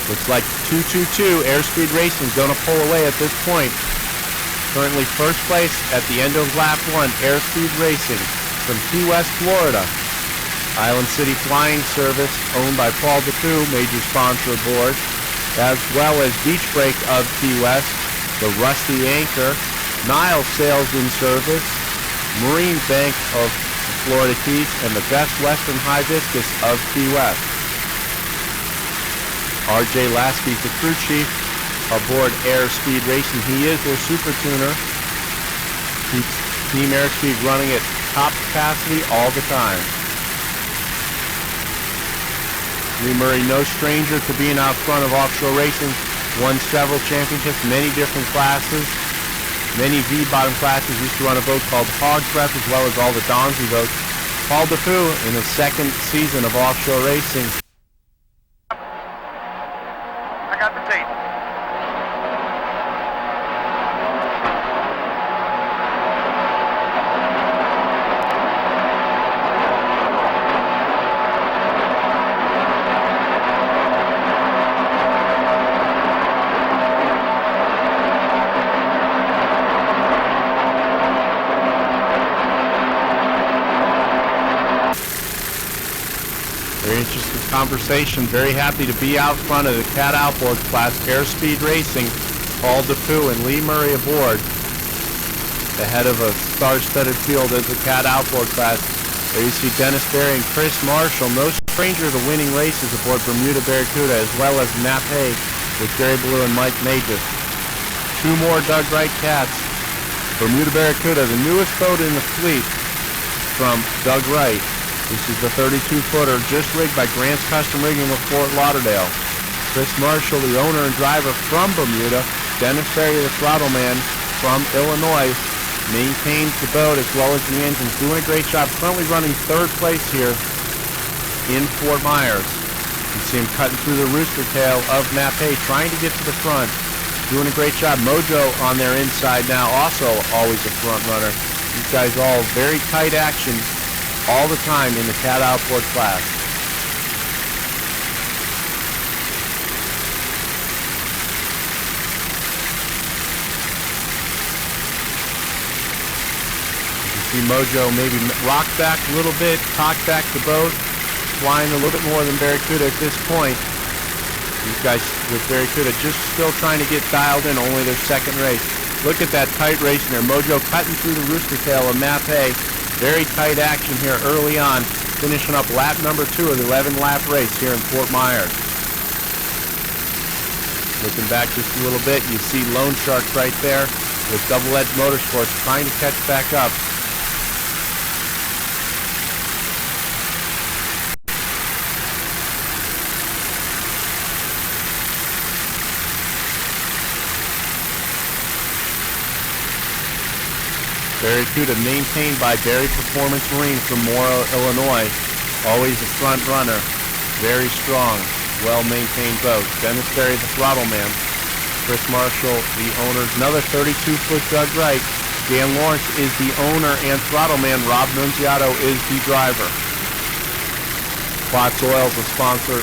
Speaker 2: Looks like 2-2-2. Airspeed Racing going to pull away at this point. Currently first place at the end of lap 1. Airspeed Racing from Key West, Florida. Island City Flying Service, owned by Paul DePoo, major sponsor aboard, as well as Beach Break of Key West, the Rusty Anchor, Nile Sales and Service, Marine Bank of Florida Keys, and the Best Western Hibiscus of Key West. R.J. Lasky's the crew chief aboard Airspeed Racing. He is their super tuner. Keeps Team Airspeed running at top capacity all the time. Lee Murray, no stranger to being out front of offshore racing. Won several championships, many different classes, many V-bottom classes. Used to run a boat called Hog's Breath, as well as all the Donzi boats. Paul DePoo in his second season of offshore racing.
Speaker 6: I got the tape.
Speaker 2: Very interesting conversation. Very happy to be out front of the Cat Outboard Class Airspeed Racing. Paul DePoo and Lee Murray aboard. The head of a star-studded field as the Cat Outboard Class. There you see Dennis Berry and Chris Marshall, no stranger to winning races aboard Bermuda Barracuda, as well as Nap Hay with Gary Blue and Mike Major. Two more Doug Wright Cats. Bermuda Barracuda, the newest boat in the fleet from Doug Wright. This is the 32-footer, just rigged by Grant's Custom Rigging of Fort Lauderdale. Chris Marshall, the owner and driver from Bermuda. Dennis Berry, the throttle man from Illinois, maintains the boat as well as the engines. Doing a great job. Currently running third place here in Fort Myers. You see him cutting through the rooster tail of Nap Hay, trying to get to the front. Doing a great job. Mojo on their inside now, also always a front runner. These guys all very tight action all the time in the Cat Outboard Class. See Mojo maybe rock back a little bit, cock back the boat, flying a little bit more than Barracuda at this point. These guys with Barracuda just still trying to get dialed in, only their second race. Look at that tight racing there. Mojo cutting through the rooster tail of Nap Hay. Very tight action here early on, finishing up lap number 2 of the 11-lap race here in Fort Myers. Looking back just a little bit, you see Lone Shark right there with Double Edge Motorsports trying to catch back up. Barracuda maintained by Berry Performance Marine from Mora, Illinois. Always a front runner. Very strong, well-maintained boat. Dennis Berry, the throttle man. Chris Marshall, the owner. Another 32-foot Doug Wright. Dan Lawrence is the owner and throttle man. Rob Nunziato is the driver. Klotz Oil is a sponsor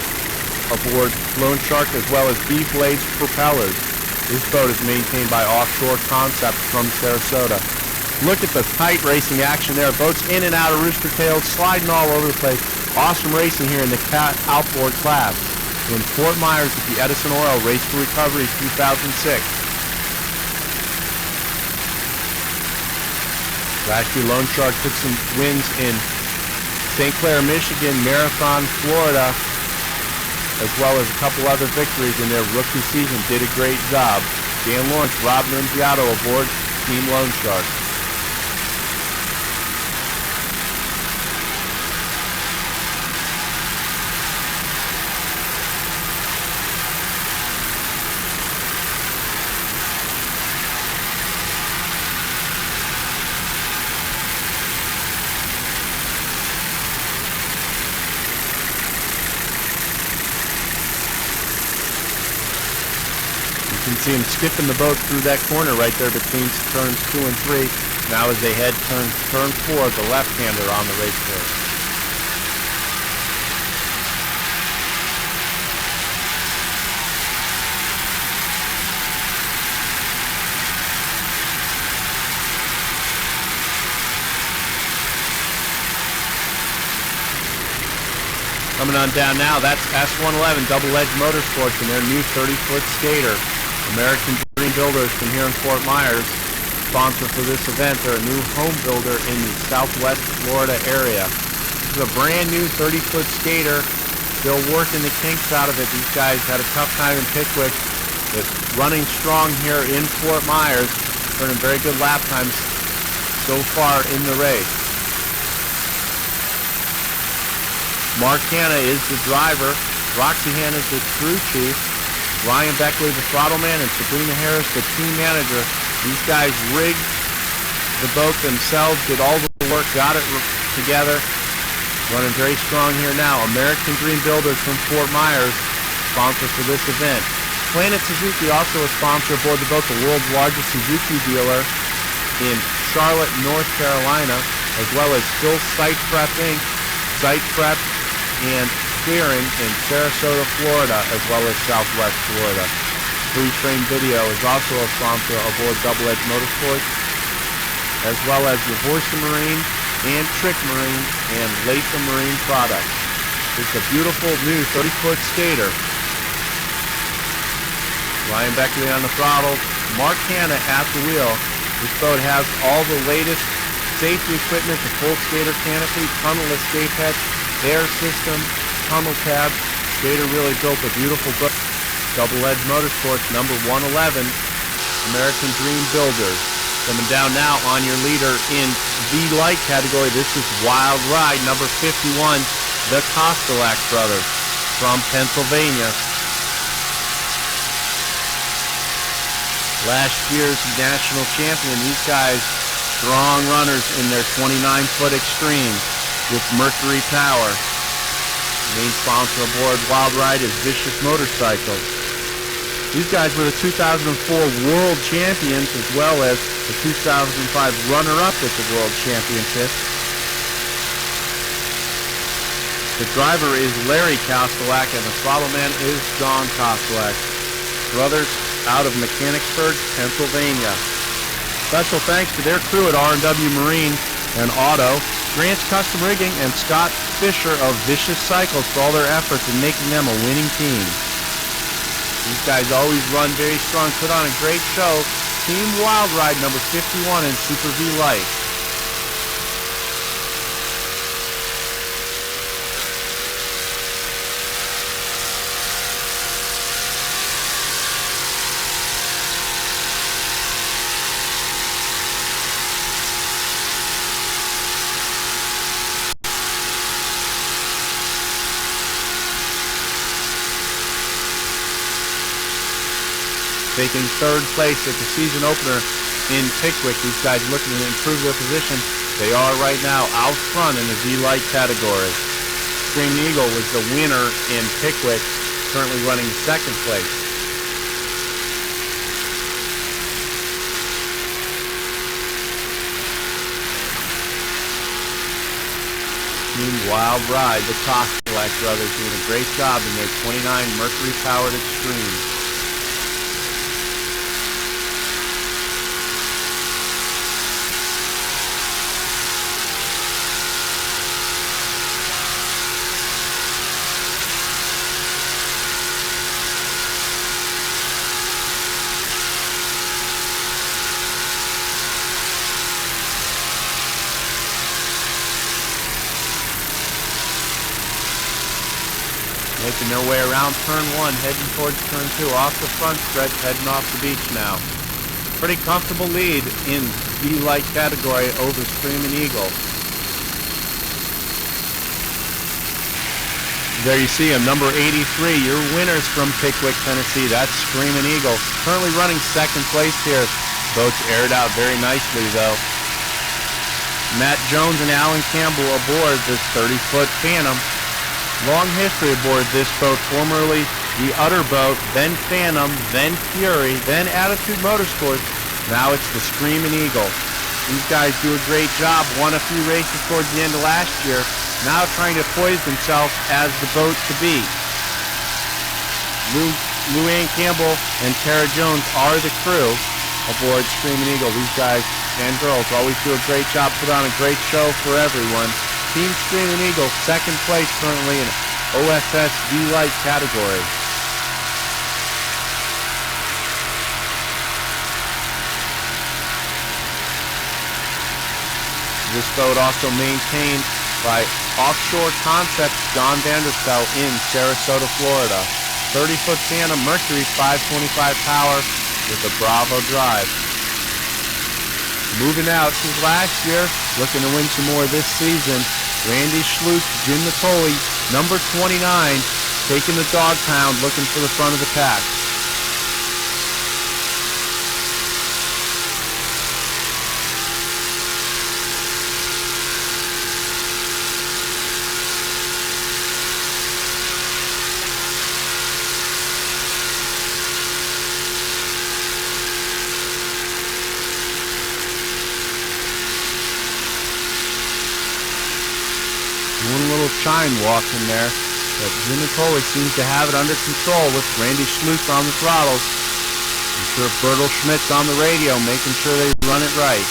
Speaker 2: aboard Lone Shark, as well as B-Blades Propellers. This boat is maintained by Offshore Concept from Sarasota. Look at the tight racing action there. Boats in and out of rooster tails, sliding all over the place. Awesome racing here in the Cat Outboard Class in Fort Myers at the Edison Oil Race for Recovery 2006. Last year, Lone Shark took some wins in St. Clair, Michigan, Marathon, Florida, as well as a couple other victories in their rookie season. Did a great job. Dan Lawrence, Rob Nunziato aboard Team Lone Shark. You can see him skipping the boat through that corner right there between turns 2 and 3. Now as they head turn 4, the left-hander on the race course. Coming on down now, that's S111 Double Edge Motorsports and their new 30-foot skater. American Dream Builders from here in Fort Myers, sponsor for this event. They're a new home builder in the Southwest Florida area. This is a brand new 30-foot skater, still working the kinks out of it. These guys had a tough time in Pickwick, but running strong here in Fort Myers, turning very good lap times so far in the race. Mark Hanna is the driver. Roxy Hanna is the crew chief. Ryan Beckley, the throttle man, and Sabrina Harris, the team manager. These guys rigged the boat themselves, did all the work, got it together. Running very strong here now. American Dream Builders from Fort Myers, sponsor for this event. Planet Suzuki, also a sponsor aboard the boat, the world's largest Suzuki dealer in Charlotte, North Carolina, as well as Phil Site Prep Inc., Site Prep, and Clearing in Sarasota, Florida, as well as Southwest Florida. Freeze Frame Video is also a sponsor aboard Double Edge Motorsports, as well as Lavorsa Marine and Trick Marine and Latham Marine Products. is the beautiful new 30-foot skater. Ryan Beckley on the throttle, Mark Hanna at the wheel. This boat has all the latest safety equipment, the full skater canopy, tunnel escape hatch, air system, tunnel tab. Skater really built a beautiful boat. Double Edge Motorsports, number 111, American Dream Builders. Coming down now on your leader in the light category. This is Wild Ride, number 51, the Kostelac brothers from Pennsylvania. Last year's national champion. These guys, strong runners in their 29-foot Extreme with Mercury Power. Main sponsor aboard Wild Ride is Vicious Motorcycles. These guys were the 2004 World Champions as well as the 2005 runner-up at the World Championship. The driver is Larry Kostelac and the throttle man is John Kostelac. Brothers out of Mechanicsburg, Pennsylvania. Special thanks to their crew at R&W Marine and Auto, Grant's Custom Rigging, and Scott Fisher of Vicious Cycles for all their efforts in making them a winning team. These guys always run very strong, put on a great show. Team Wild Ride number 51 in Super V Light. Taking third place at the season opener in Pickwick. These guys looking to improve their position. They are right now out front in the V-Light category. Screaming Eagle was the winner in Pickwick, currently running second place. Team Wild Ride, the Kostelac brothers doing a great job in their 29 Mercury-powered Extreme. Making their way around turn one, heading towards turn two, off the front stretch, heading off the beach now. Pretty comfortable lead in the light category over Screaming Eagle. There you see him, number 83, your winners from Pickwick, Tennessee. That's Screaming Eagle. Currently running second place here. Boat's aired out very nicely though. Matt Jones and Alan Campbell aboard this 30-foot Phantom. Long history aboard this boat, formerly the Utter Boat, then Phantom, then Fury, then Attitude Motorsports. Now it's the Screaming Eagle. These guys do a great job, won a few races towards the end of last year, now trying to poise themselves as the boat to beat. Lou Ann Campbell and Tara Jones are the crew aboard Screaming Eagle. These guys and girls always do a great job, put on a great show for everyone. Team Screaming Eagle, second place currently in OSS V-Light category. This boat also maintained by Offshore Concepts John Vanderstel in Sarasota, Florida. 30-foot Phantom Mercury 525 power with a Bravo drive. Moving out since last year, looking to win some more this season. Randy Schlutz, Jim Natoli, number 29, taking the dog pound, looking for the front of the pack. One little chine walk in there, but Jim Natoli seems to have it under control with Randy Schlutz on the throttles. I'm sure Bertel Schmidt's on the radio making sure they run it right.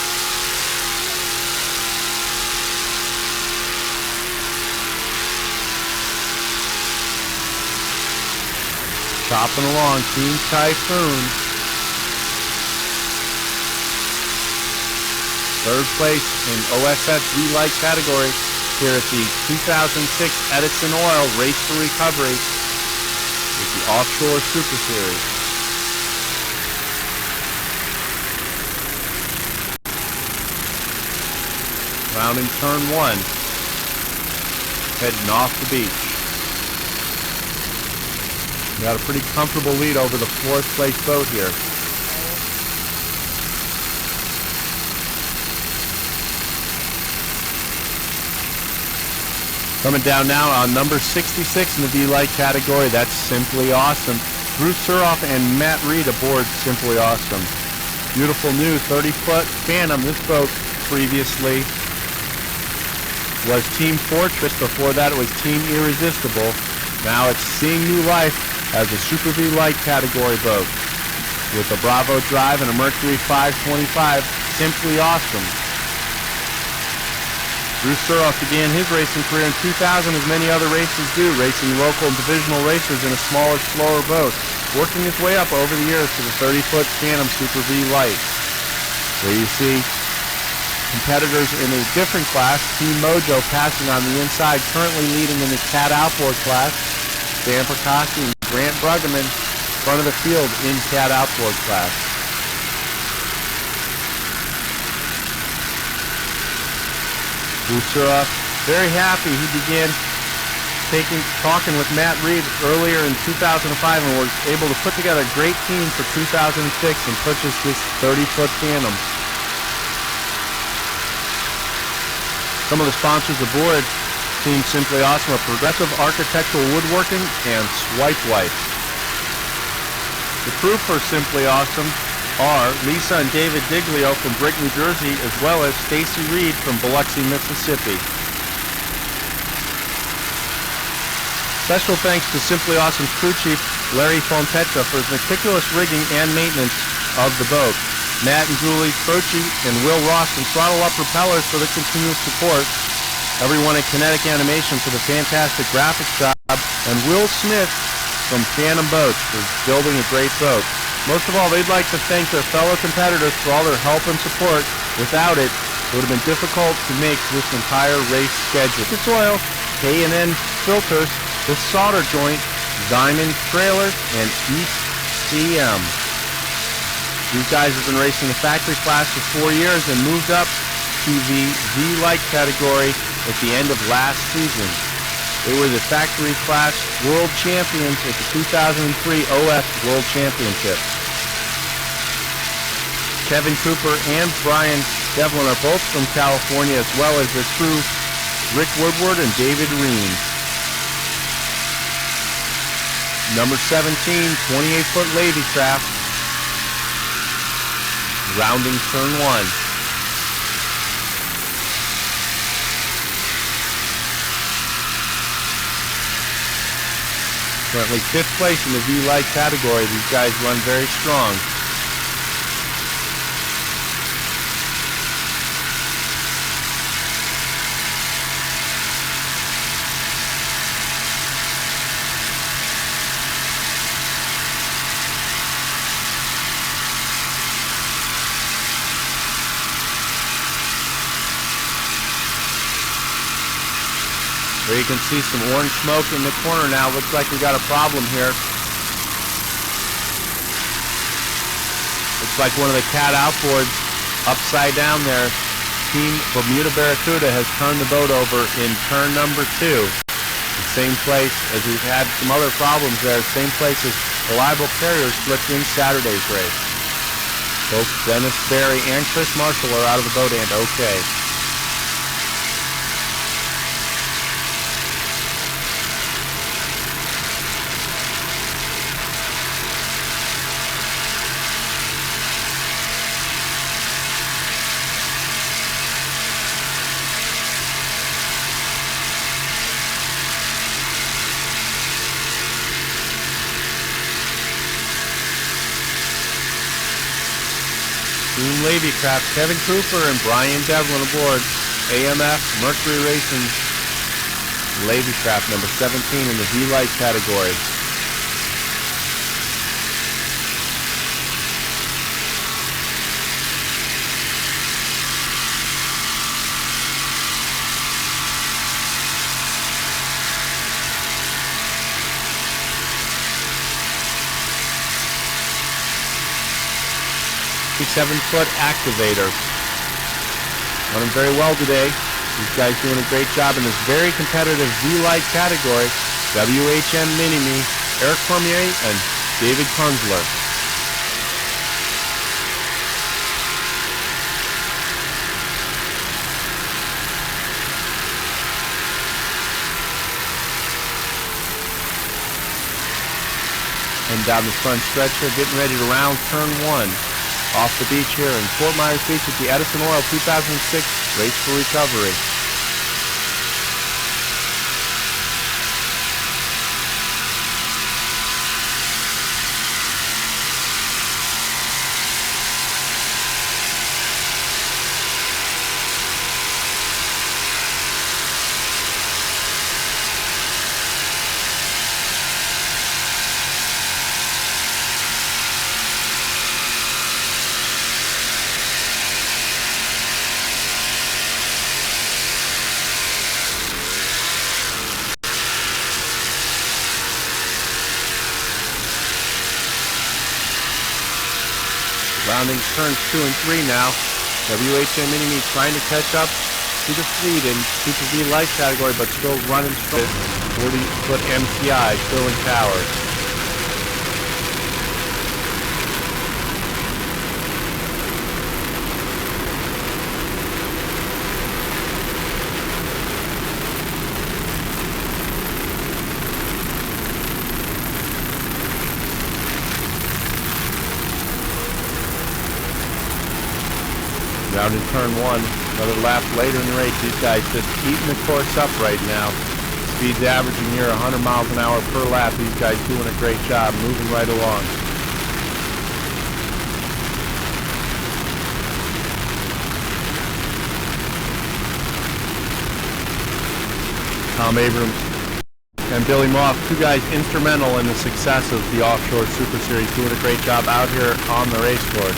Speaker 2: chopping along. Team Typhoon. Third place in OSS V-Light category here at the 2006 Edison Oil Race for Recovery with the Offshore Super Series. Rounding turn 1. Heading off the beach. We got a pretty comfortable lead over the 4th place boat here. Coming down now on number 66 in the V-Light category. That's Simply Awesome. Bruce Suroff and Matt Reed aboard Simply Awesome. Beautiful new 30-foot Phantom. This boat previously was Team Fortress. Before that it was Team Irresistible. Now it's seeing new life as a Super V-Light category boat. With a Bravo drive and a Mercury 525, Simply Awesome. Bruce Suroff began his racing career in 2000 as many other racers do, racing local and divisional racers in a smaller, slower boat, working his way up over the years to the 30-foot Phantom Super V-Light. There you see competitors in a different class. Team Mojo passing on the inside, currently leading in the Cat Outboard class. Dan Perkosky and Grant Bruggeman, front of the field in Cat Outboard class. Bruce Suroff, very happy. He began talking with Matt Reed earlier in 2005 and was able to put together a great team for 2006 and purchase this 30-foot Phantom. Some of the sponsors aboard Team Simply Awesome are Progressive Architectural Woodworking and Swipe Wipes. The crew for Simply Awesome are Lisa and David Diglio from Brick, New Jersey, as well as Stacy Reed from Biloxi, Mississippi. Special thanks to Simply Awesome's crew chief, Larry Fontetra, for his meticulous rigging and maintenance of the boat. Matt and Julie Croce and Will Ross from Throttle Up Propellers for the continuous support. Everyone at Kinetic Animation for the fantastic graphics job. And Will Smith from Phantom Boats for building a great boat. Most of all, they'd like to thank their fellow competitors for all their help and support. Without it, it would have been difficult to make this entire race schedule. This oil, K&N filters, the solder joint, Diamond trailer, and East CM. These guys have been racing the factory class for 4 years and moved up to the V-Light category at the end of last season. They were the factory class world champions at the 2003 OS World Championship. Kevin Cooper and Brian Devlin are both from California, as well as their crew, Rick Woodward and David Reen. Number 17, 28-foot Lady Craft, rounding turn 1. Currently 5th place in the V-Light category. These guys run very strong. There you can see some orange smoke in the corner now. Looks like we got a problem here. Looks like one of the Cat outboards upside down there. Team Bermuda Barracuda has turned the boat over in turn number 2. The same place as we've had some other problems there. Same place as Reliable Carriers slipped in Saturday's race. Both Dennis Berry and Chris Marshall are out of the boat and okay. Team Lady Craft, Kevin Cooper and Brian Devlin aboard AMF Mercury Racing Lady Craft number 17 in the V-Light category. 67-foot activator. Running very well today. These guys doing a great job in this very competitive V-Light category. WHM Mini-Me, Eric Cormier, and David Kunzler. And down the front stretch here, getting ready to round turn 1. Off the beach here in Fort Myers Beach at the Edison Oil 2006 Race for Recovery. Rounding turns 2 and 3 now. WHM Mini-Me trying to catch up to the fleet in Super V Light category, but still running straight. 40-foot MCI still in towers. Down in turn 1, another lap later in the race. These guys just eating the course up right now. Speed's averaging near 100 miles an hour per lap. These guys doing a great job, moving right along. Tom Abrams and Billy Moff, two guys instrumental in the success of the Offshore Super Series, doing a great job out here on the race course.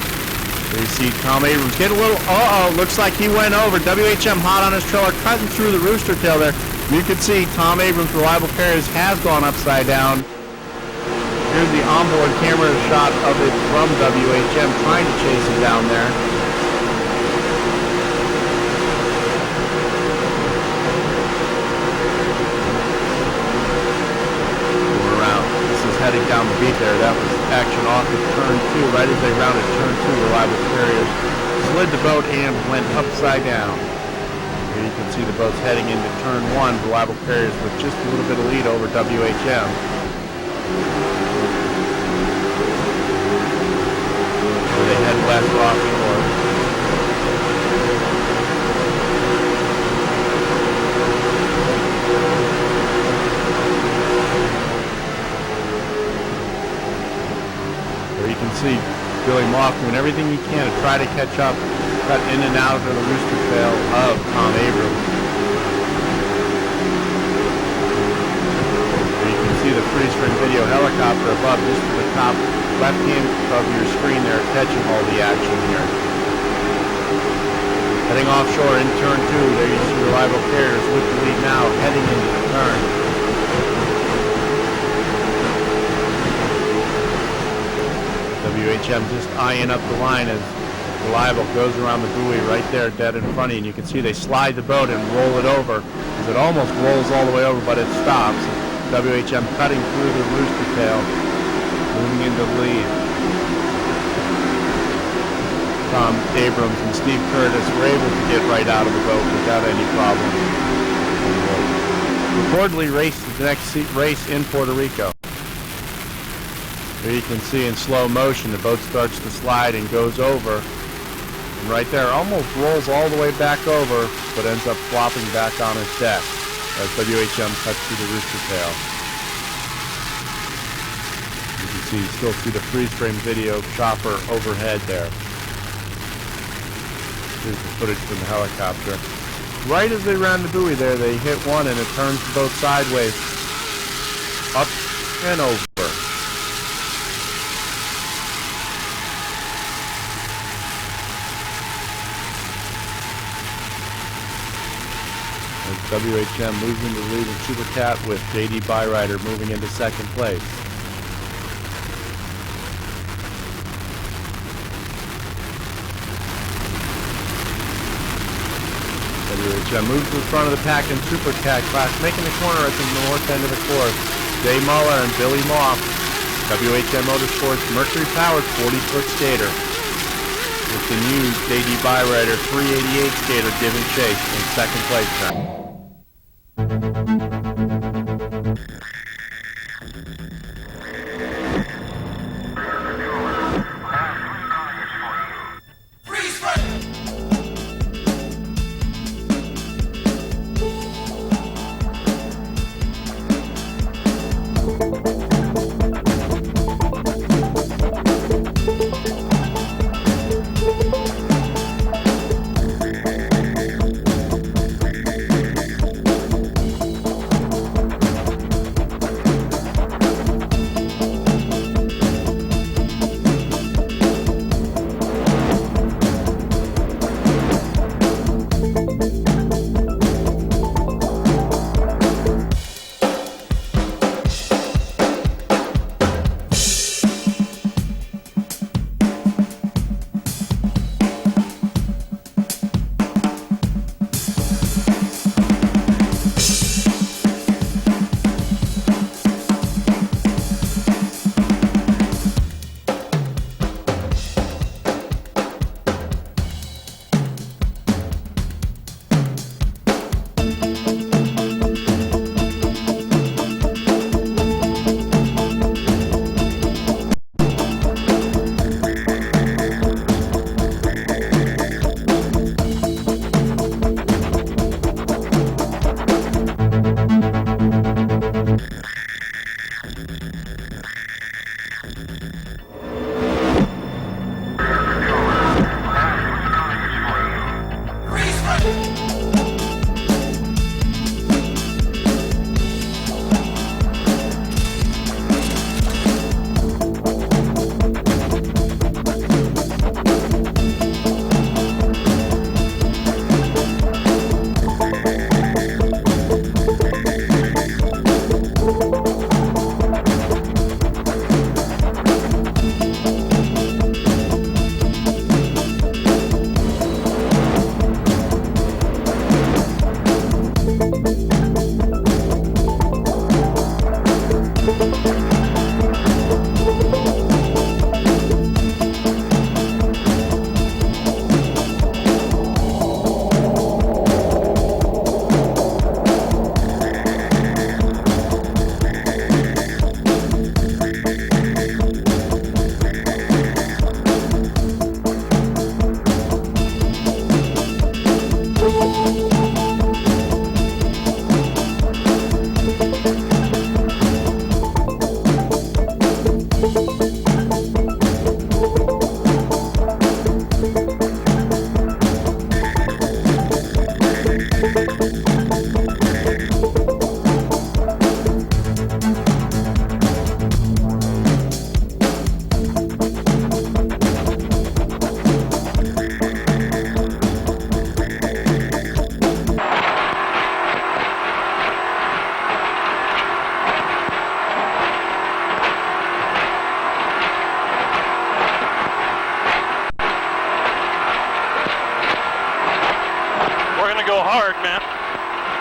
Speaker 2: There you see Tom Abrams get a little, looks like he went over. WHM hot on his trailer, cutting through the rooster tail there. You can see Tom Abrams, Reliable Carriers, has gone upside down. Here's the onboard camera shot of it from WHM, trying to chase him down there. Heading down the beat there. That was action off of turn 2. Right as they rounded turn 2, Reliable Carriers slid the boat and went upside down. Here you can see the boats heading into turn 1. Reliable Carriers with just a little bit of lead over WHM. So they head west offshore. You can see Billy Moff doing everything he can to try to catch up, cut in and out of the rooster tail of Tom Abrams. You can see the freeze-frame video helicopter above, just to the top left hand of your screen there, catching all the action here. Heading offshore in turn 2, there you see Reliable Carriers with the lead now, heading into the turn. WHM just eyeing up the line as Reliable goes around the buoy right there dead in front of you, and you can see they slide the boat and roll it over as it almost rolls all the way over, but it stops. WHM cutting through the rooster tail, moving into the lead. Tom Abrams and Steve Curtis were able to get right out of the boat without any problem. Reportedly raced the next race in Puerto Rico. Here you can see in slow motion the boat starts to slide and goes over. And right there, almost rolls all the way back over, but ends up flopping back on its deck as WHM cuts through the rooster tail. You can see, still see the freeze-frame video chopper overhead there. Here's the footage from the helicopter. Right as they round the buoy there, they hit one and it turns the boat sideways, up and over. WHM moves into the lead in Supercat with J.D. Byrider moving into second place. Moves to the front of the pack in Supercat-class, making the corner at the north end of the course. Jay Muller and Billy Moff, WHM Motorsports Mercury-powered 40-foot skater, with the new JD Byrider 388 skater giving chase in second place now.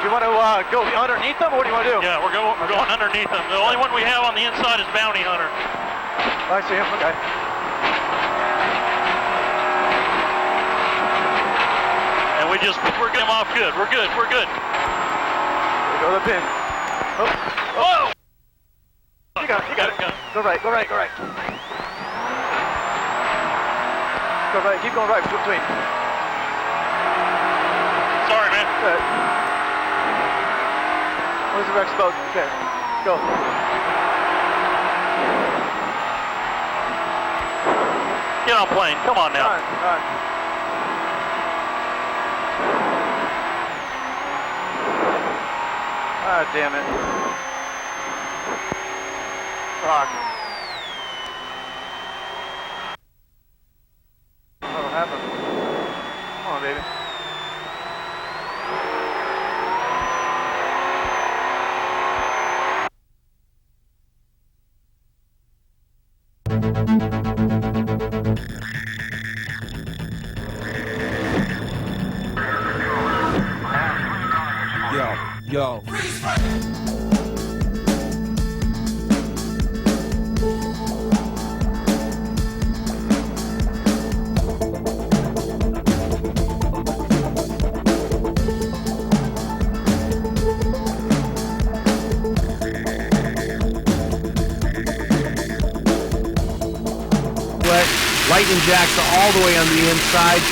Speaker 6: You want to go underneath them, or what do you want to do?
Speaker 9: Yeah, we're going underneath them. The only one we have on the inside is Bounty Hunter.
Speaker 6: I see him, okay.
Speaker 9: And we're getting him off good. We're good.
Speaker 6: There go the pin. Oh.
Speaker 9: Whoa!
Speaker 6: You got it. Go right. Go right, keep going right between.
Speaker 9: Sorry, man.
Speaker 6: Good. Where's the Rex boat? Okay, go.
Speaker 9: Get on plane. Come on now.
Speaker 6: All right. Ah, damn it. Fuck. What'll happen? Come on, baby.
Speaker 2: lightning jacks are all the way on the inside,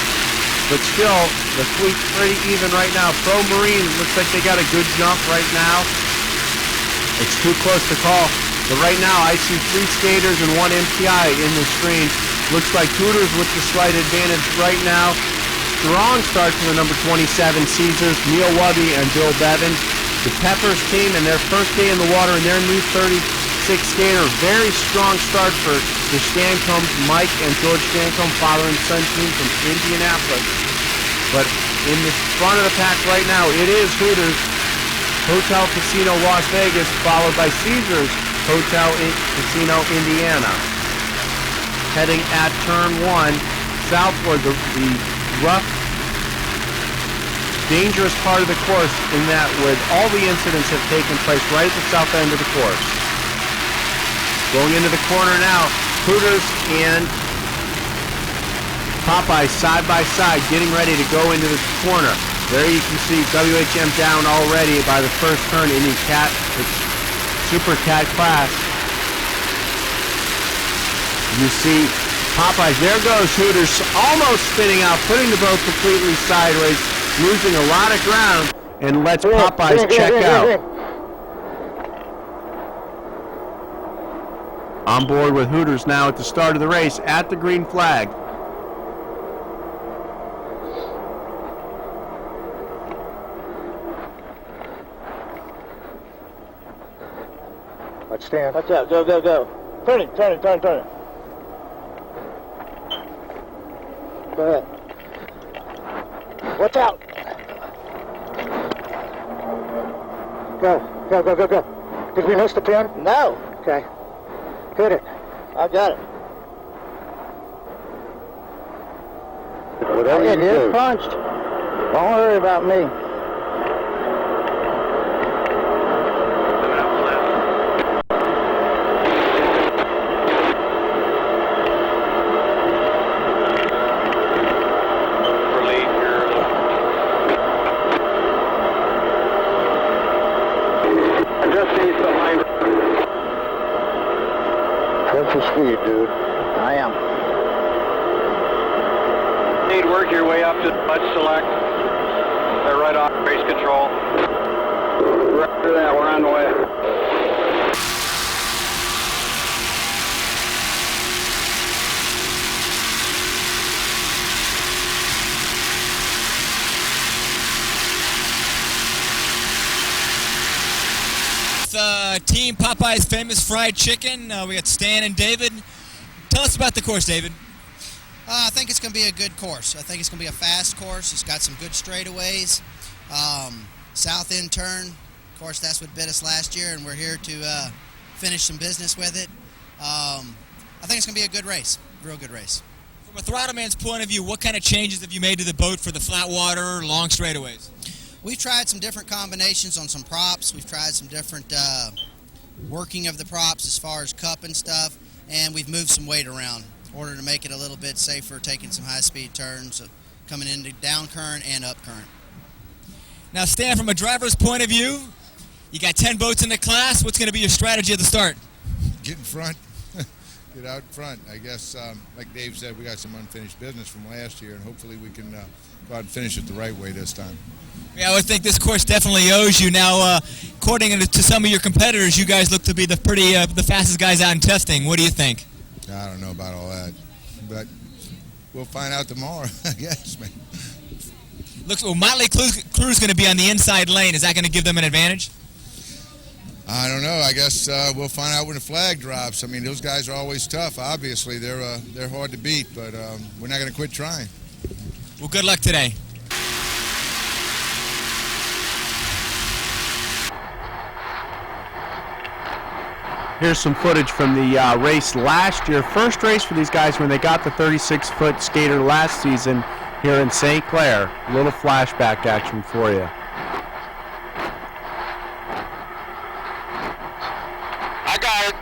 Speaker 2: but still, the fleet's pretty even right now. Pro Marine looks like they got a good jump right now. It's too close to call, but right now I see 3 skaters and 1 MTI in the screen. Looks like Hooters with the slight advantage right now. Strong start from the number 27 Caesars, Neil Wubby and Bill Bevins. The Peppers team in their first day in the water and their new 36 skater. Very strong start for the Stancomb, Mike and George Stancomb, father and son team from Indianapolis. But in the front of the pack right now, it is Hooters, Hotel Casino Las Vegas, followed by Caesars, Hotel Casino Indiana. Heading at turn 1, southward, the rough, dangerous part of the course in that with all the incidents have taken place right at the south end of the course. Going into the corner now, Hooters and Popeye side by side, getting ready to go into the corner. There you can see WHM down already by the first turn in the Supercat-class. You see Popeyes, there goes Hooters, almost spinning out, putting the boat completely sideways, losing a lot of ground, and lets Popeyes check out. On board with Hooters now at the start of the race at the green flag.
Speaker 7: Let's stand. Watch out. Go, go, go. Turn it, turn it, turn it, turn it. Go ahead. Watch out. Go, go, go, go, go. Did we miss the pin? No. Okay. Hit it. I got it. Whatever it is punched. Don't worry about me. Speed, dude. I am.
Speaker 6: Need work your way up to the select. They're right off race control. Right after that, we're on the way.
Speaker 1: Team Popeye's famous fried chicken. We got Stan and David. Tell us about the course, David.
Speaker 10: I think it's going to be a good course. I think it's going to be a fast course. It's got some good straightaways. South end turn, of course, that's what bit us last year, and we're here to finish some business with it. I think it's going to be a good race, real good race.
Speaker 1: From a throttle man's point of view, what kind of changes have you made to the boat for the flat water, long straightaways?
Speaker 10: We've tried some different combinations on some props. We've tried some different working of the props as far as cup and stuff, and we've moved some weight around in order to make it a little bit safer, taking some high-speed turns, coming into down current and up current.
Speaker 1: Now, Stan, from a driver's point of view, you got 10 boats in the class. What's going to be your strategy at the start?
Speaker 11: Get in front. Get out in front. I guess, like Dave said, we got some unfinished business from last year, and hopefully we can go out and finish it the right way this time.
Speaker 1: Yeah, I would think this course definitely owes you. Now, according to some of your competitors, you guys look to be the fastest guys out in testing. What do you think?
Speaker 11: I don't know about all that, but we'll find out tomorrow, I guess, man.
Speaker 1: Looks well. Motley Crue's going to be on the inside lane. Is that going to give them an advantage?
Speaker 11: I don't know. I guess we'll find out when the flag drops. I mean, those guys are always tough. Obviously, they're hard to beat, but we're not going to quit trying.
Speaker 1: Well, good luck today.
Speaker 2: Here's some footage from the race last year. First race for these guys when they got the 36-foot skater last season here in St. Clair. A little flashback action for you.
Speaker 6: I got it.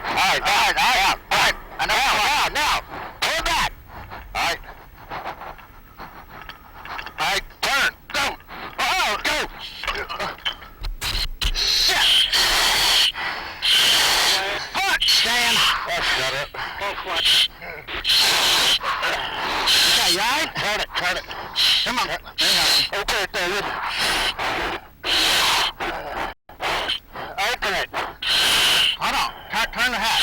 Speaker 6: All right. Now. Hold back. All right. All right, turn. Go. Oh, go.
Speaker 7: right? Turn it. Come on. Okay, David. Okay. Hold on. Turn the hat.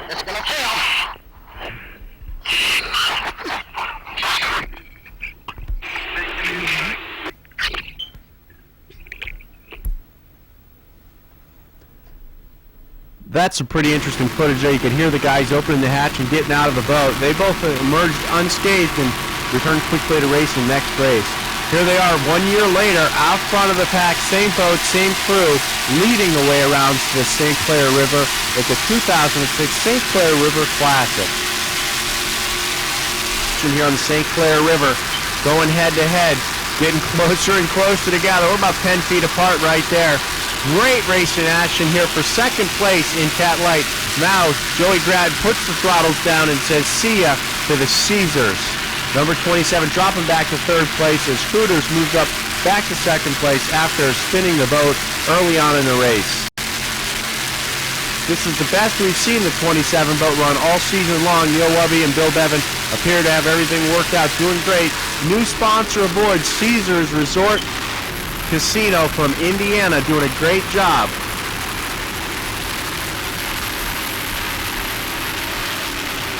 Speaker 7: It's gonna fail.
Speaker 2: That's some pretty interesting footage there. You can hear the guys opening the hatch and getting out of the boat. They both emerged unscathed and returned quickly to racing next race. Here they are 1 year later, out front of the pack, same boat, same crew, leading the way around the St. Clair River at the 2006 St. Clair River Classic. Here on the St. Clair River, going head to head, getting closer and closer together. We're about 10 feet apart right there. Great racing action here for second place in Cat Light. Now Joey Grad puts the throttles down and says see ya to the Caesars. Number 27 dropping back to third place as Hooters moved up back to second place after spinning the boat early on in the race. This is the best we've seen the 27 boat run all season long. Neil Wubby and Bill Bevan appear to have everything worked out, doing great. New sponsor aboard, Caesars Resort Casino from Indiana, doing a great job.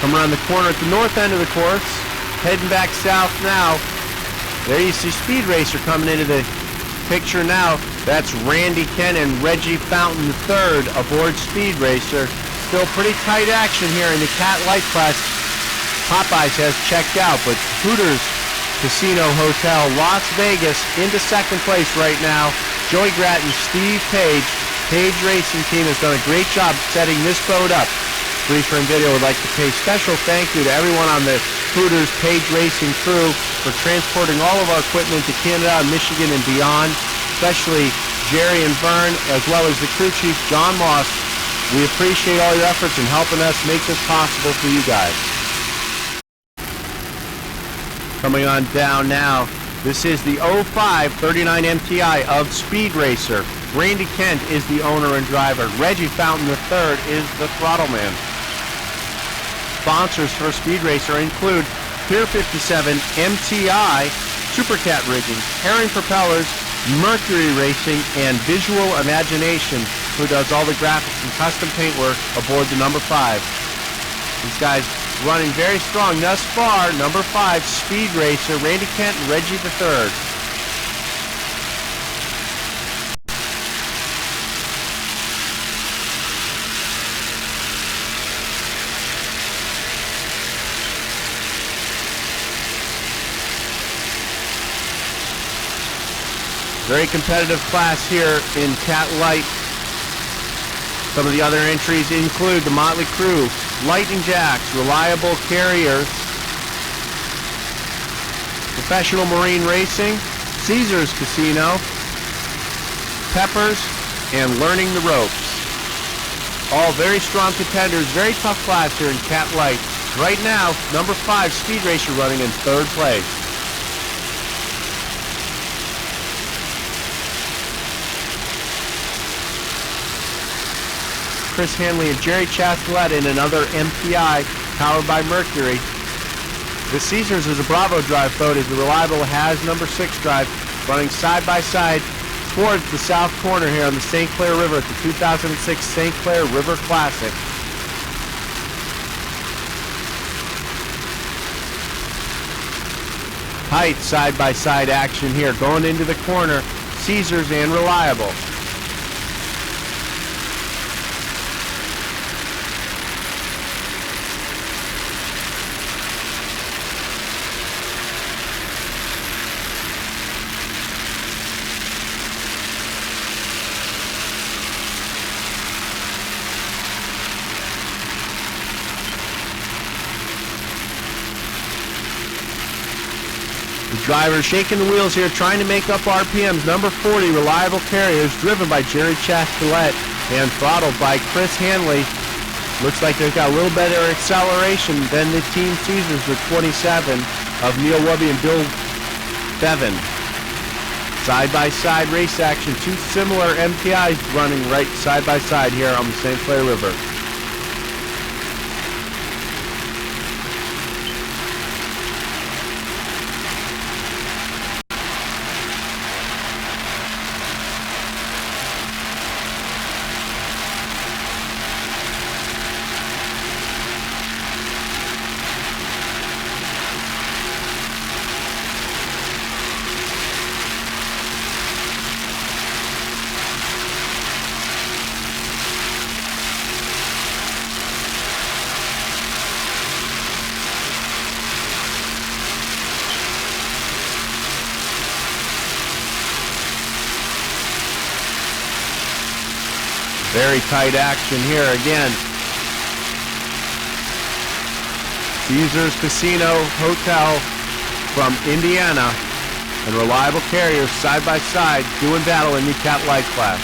Speaker 2: Come around the corner at the north end of the course, heading back south now. There you see Speed Racer coming into the picture now. That's Randy Kent and Reggie Fountain III aboard Speed Racer. Still pretty tight action here in the Cat Light class. Popeyes has checked out, but Hooters Casino Hotel, Las Vegas, into second place right now. Joey Gratton, Steve Page. Page Racing Team has done a great job setting this boat up. Freeze Frame Video would like to pay special thank you to everyone on the Hooters Page Racing crew for transporting all of our equipment to Canada and Michigan and beyond, especially Jerry and Vern, as well as the crew chief, John Moss. We appreciate all your efforts in helping us make this possible for you guys. Coming on down now, this is the 05 39 MTI of Speed Racer. Randy Kent is the owner and driver. Reggie Fountain III is the throttle man. Sponsors for Speed Racer include Pier 57, MTI, Supercat Rigging, Herring Propellers, Mercury Racing, and Visual Imagination, who does all the graphics and custom paintwork aboard the number 5. These guys running very strong thus far. Number 5, Speed Racer, Randy Kent and Reggie III. Very competitive class here in Cat Light. Some of the other entries include the Motley Crew, Lightning Jacks, Reliable Carriers, Professional Marine Racing, Caesars Casino, Peppers, and Learning the Ropes. All very strong contenders, very tough class here in Cat Light. Right now, number 5, Speed Racer running in third place. Chris Hanley and Jerry Chastelette in another MPI powered by Mercury. The Caesars is a Bravo drive boat as the Reliable has number 6 drive, running side by side towards the south corner here on the St. Clair River at the 2006 St. Clair River Classic. Tight side by side action here going into the corner, Caesars and Reliable. Driver shaking the wheels here, trying to make up RPMs. Number 40, Reliable Carriers, driven by Jerry Chastelette and throttled by Chris Hanley. Looks like they've got a little better acceleration than the Team Caesars with 27 of Neil Wubby and Bill Bevan. Side-by-side race action. Two similar MTIs running right side-by-side here on the St. Clair River. Very tight action here again. Caesars Casino Hotel from Indiana and Reliable Carriers side by side doing battle in the Cat Light class.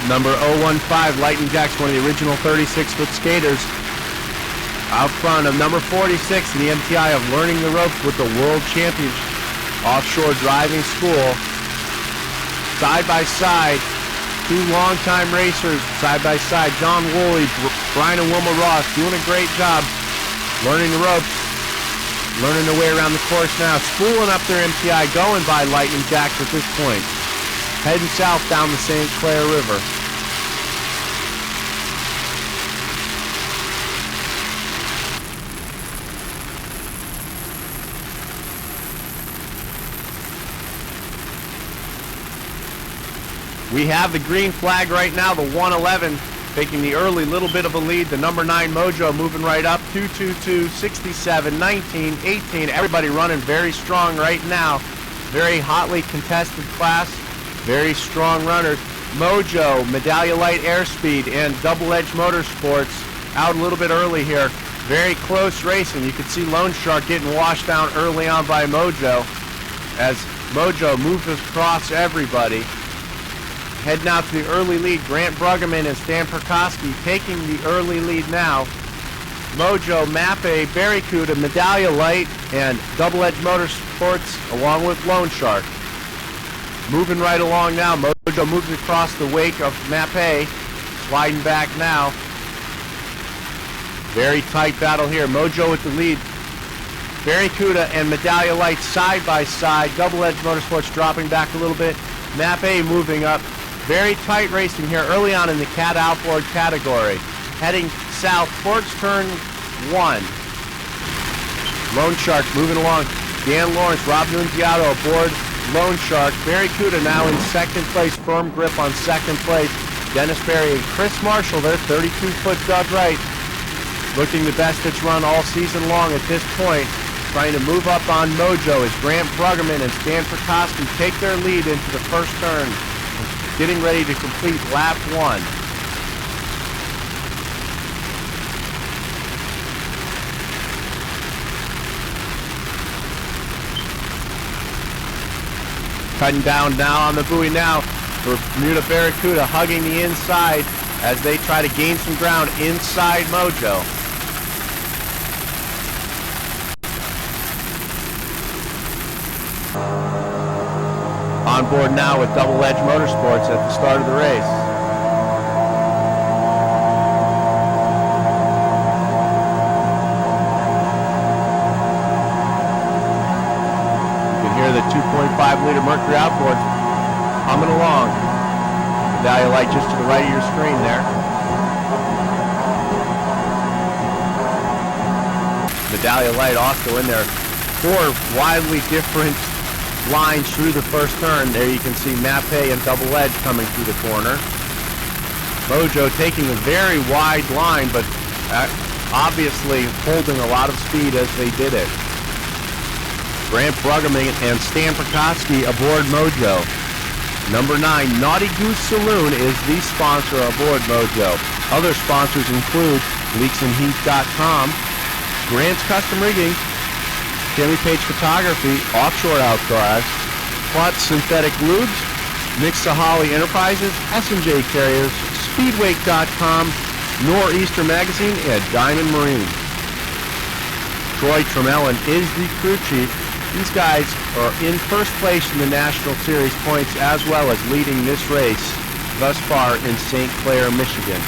Speaker 2: Number 015, Lightning Jack's one of the original 36-foot skaters. Out front of number 46 in the MTI of Learning the Ropes with the World Championship Offshore Driving School. Side by side, two longtime racers side by side. John Woolley, Brian and Wilma Ross doing a great job learning the ropes, learning their way around the course now. Spooling up their MTI, going by Lightning Jacks at this point. Heading south down the St. Clair River. We have the green flag right now, the 111 taking the early little bit of a lead. The number 9 Mojo moving right up, 222, 67, 19, 18. Everybody running very strong right now. Very hotly contested class. Very strong runners. Mojo, Medallia Light Airspeed, and Double Edge Motorsports out a little bit early here. Very close racing. You can see Lone Shark getting washed down early on by Mojo as Mojo moves across everybody. Heading out to the early lead, Grant Bruggeman and Stan Perkoski taking the early lead now. Mojo, Mappe, Barracuda, Medallia Light, and Double Edge Motorsports along with Lone Shark. Moving right along now, Mojo moves across the wake of Mappe, sliding back now. Very tight battle here, Mojo with the lead. Barracuda and Medallia Light side by side, Double Edge Motorsports dropping back a little bit. Mappe moving up. Very tight racing here early on in the Cat Outboard category. Heading south towards turn 1. Lone Shark moving along. Dan Lawrence, Rob Nunziato aboard Lone Shark. Barracuda now in second place, firm grip on second place. Dennis Berry and Chris Marshall, their 32-foot dub right. Looking the best it's run all season long at this point. Trying to move up on Mojo as Grant Bruggeman and Stan Perkoski take their lead into the first turn. Getting ready to complete lap 1. Cutting down now on the buoy now for Bermuda Barracuda, hugging the inside as they try to gain some ground inside Mojo. On board now with Double Edge Motorsports at the start of the race. You can hear the 2.5-liter Mercury outboard humming along. Medallia Light just to the right of your screen there. Medallia Light also in there. 4 widely different lines through the first turn. There you can see Mappe and Double Edge coming through the corner. Mojo taking a very wide line, but obviously holding a lot of speed as they did it. Grant Bruggeman and Stan Perkoski aboard Mojo. Number 9, Naughty Goose Saloon is the sponsor aboard Mojo. Other sponsors include leaksandheat.com, Grant's Custom Rigging, Jimmy Page Photography, Offshore Outclass, Plot Synthetic Lubes, Mixaholi Enterprises, S&J Carriers, Speedwake.com, Nor'easter Magazine, and Diamond Marine. Troy Tremelin is the crew chief. These guys are in first place in the National Series points as well as leading this race thus far in St. Clair, Michigan.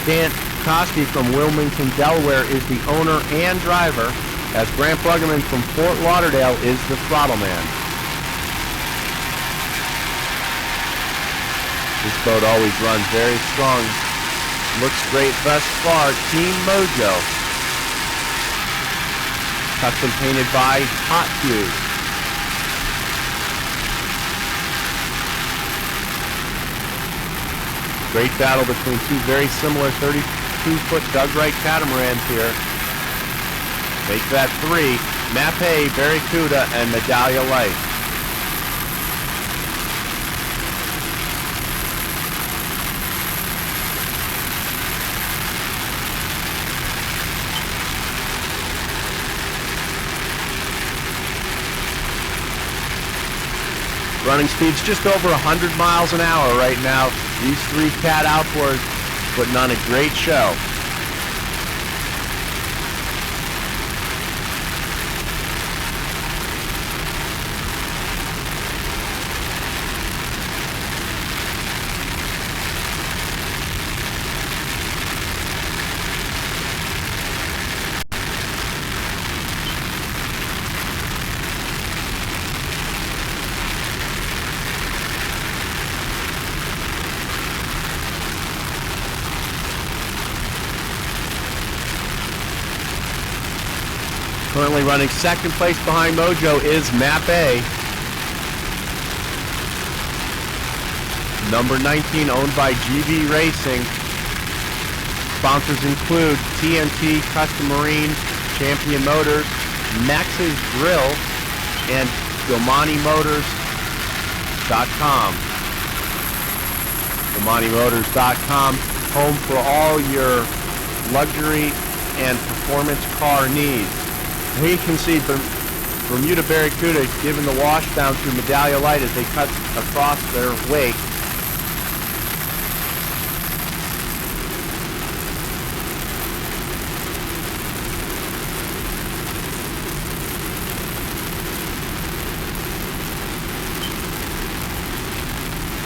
Speaker 2: Stan Koski from Wilmington, Delaware is the owner and driver, as Grant Bruggeman from Fort Lauderdale is the throttle man. This boat always runs very strong. Looks great thus far. Team Mojo. Custom painted by Hot Fuse. Great battle between two very similar 32-foot Dug-Right catamarans here. Make that 3. Mapei, Barracuda, and Medallia Light. Running speeds just over 100 miles an hour right now. These 3 cat outboards putting on a great show. Currently running second place behind Mojo is Mapei. Number 19, owned by GV Racing. Sponsors include TNT, Custom Marine, Champion Motors, Max's Grill, and DomaniMotors.com. DomaniMotors.com, home for all your luxury and performance car needs. Here you can see Bermuda Barracuda giving the wash down through Medallia Light as they cut across their wake.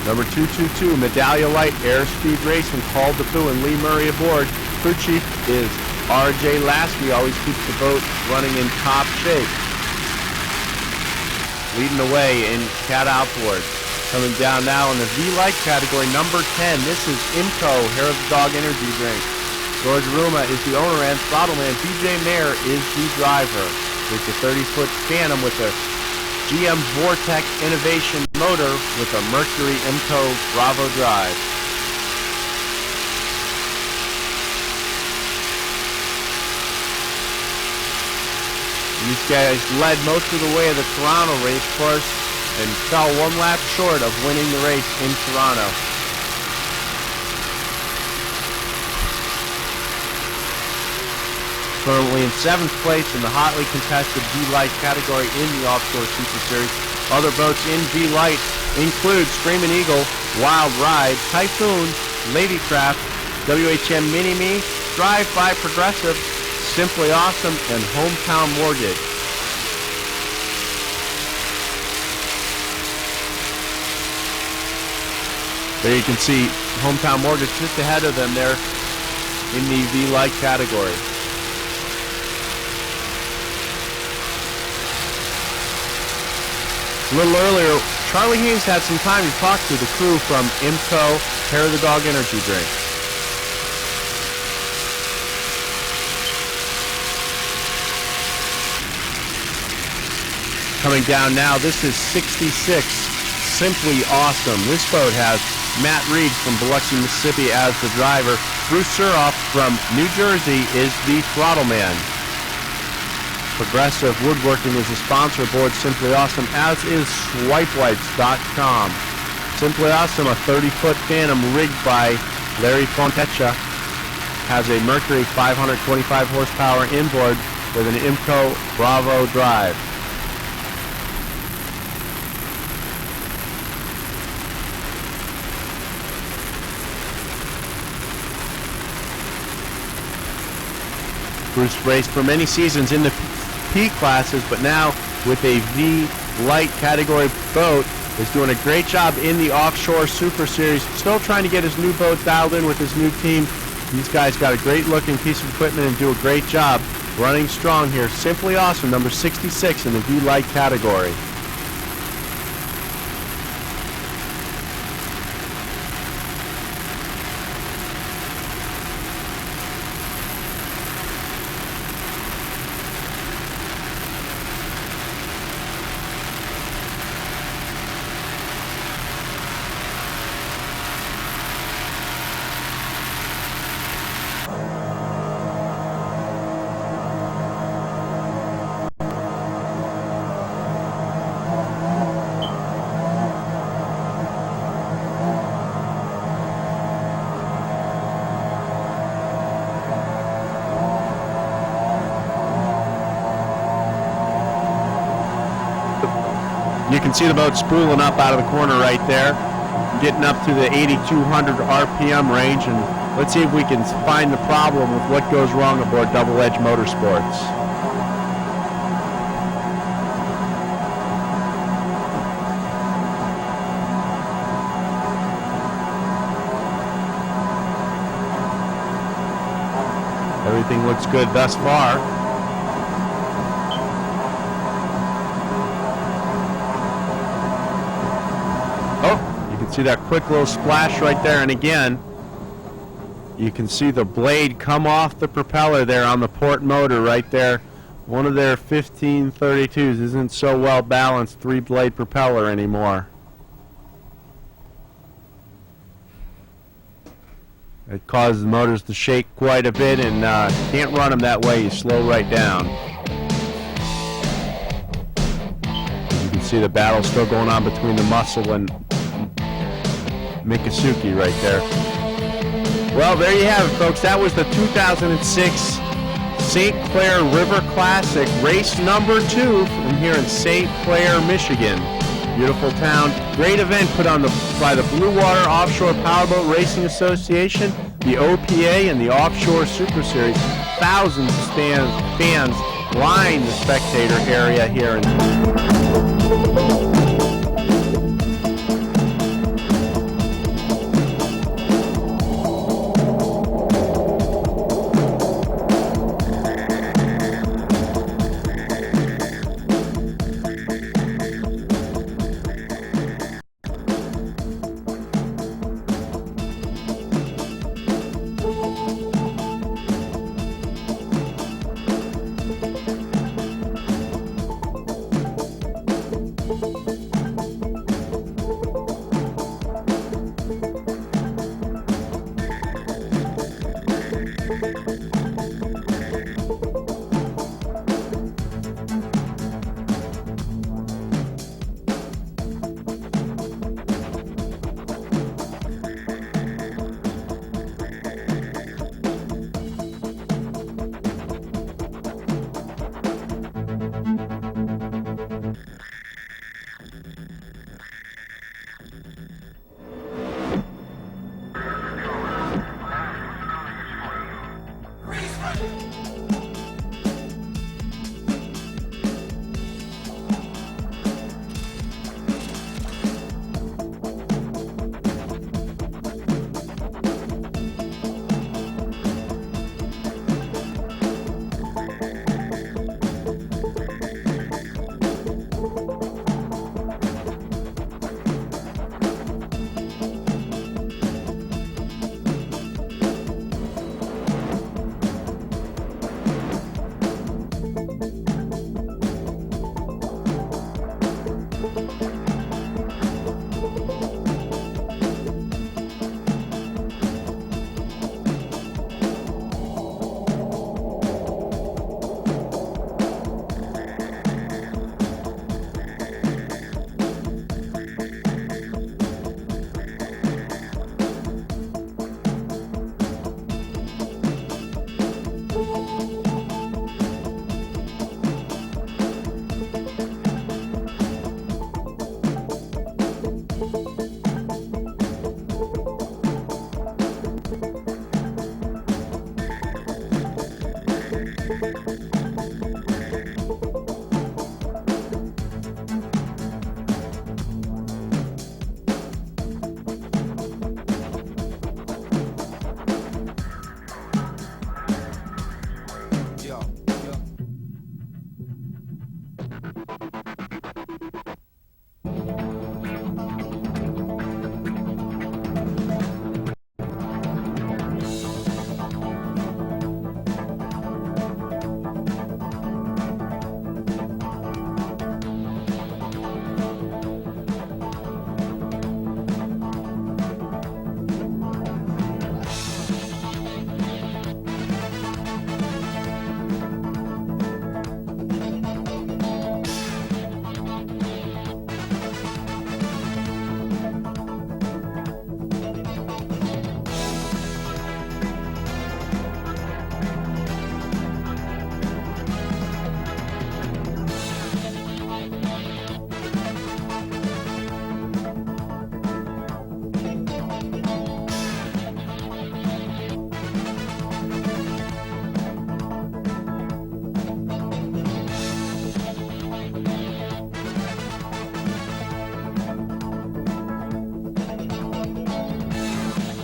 Speaker 2: Number 222, Medallia Light, Airspeed Racing, Paul DePoo and Lee Murray aboard. Crew chief is R.J. Lasky, always keeps the boat running in top shape. Leading the way in cat outboard. Coming down now in the V-Light category, number 10. This is IMCO, Hair of the Dog Energy Drink. George Ruma is the owner and throttle man. BJ Mayer is the driver. With the 30-foot Phantom with a GM Vortec Innovation motor with a Mercury IMCO Bravo drive. These guys led most of the way of the Toronto race course and fell one lap short of winning the race in Toronto. Currently in 7th place in the hotly contested V-Light category in the Offshore Super Series. Other boats in V-Light include Screaming Eagle, Wild Ride, Typhoon, Ladycraft, WHM Mini-Me, Drive by Progressive, Simply Awesome, and Hometown Mortgage. There you can see Hometown Mortgage just ahead of them there in the V-Light category. A little earlier, Charlie Haynes had some time to talk to the crew from IMCO Hair of the Dog Energy Drink. Coming down now, this is 66, Simply Awesome. This boat has Matt Reed from Biloxi, Mississippi as the driver. Bruce Suroff from New Jersey is the throttle man. Progressive Woodworking is a sponsor aboard Simply Awesome, as is SwipeLights.com. Simply Awesome, a 30-foot Phantom rigged by Larry Fontecha, has a Mercury 525 horsepower inboard with an IMCO Bravo drive. Bruce raced for many seasons in the P classes, but now with a V light category boat is doing a great job in the Offshore Super Series. Still trying to get his new boat dialed in with his new team. These guys got a great looking piece of equipment and do a great job running strong here. Simply awesome, number 66 in the V light category. You can see the boat spooling up out of the corner right there, getting up to the 8,200 RPM range, and let's see if we can find the problem with what goes wrong aboard Double Edge Motorsports. Everything looks good thus far. See that quick little splash right there, and again you can see the blade come off the propeller there on the port motor right there. One of their 1532s isn't so well balanced 3-blade propeller anymore. It causes the motors to shake quite a bit, and can't run them that way. You slow right down. You can see the battle still going on between the Muscle and Mikasuki right there. Well, there you have it, folks. That was the 2006 St. Clair River Classic, race number 2 from here in St. Clair, Michigan. Beautiful town. Great event put on by the Blue Water Offshore Powerboat Racing Association, the OPA, and the Offshore Super Series. Thousands of fans line the spectator area here in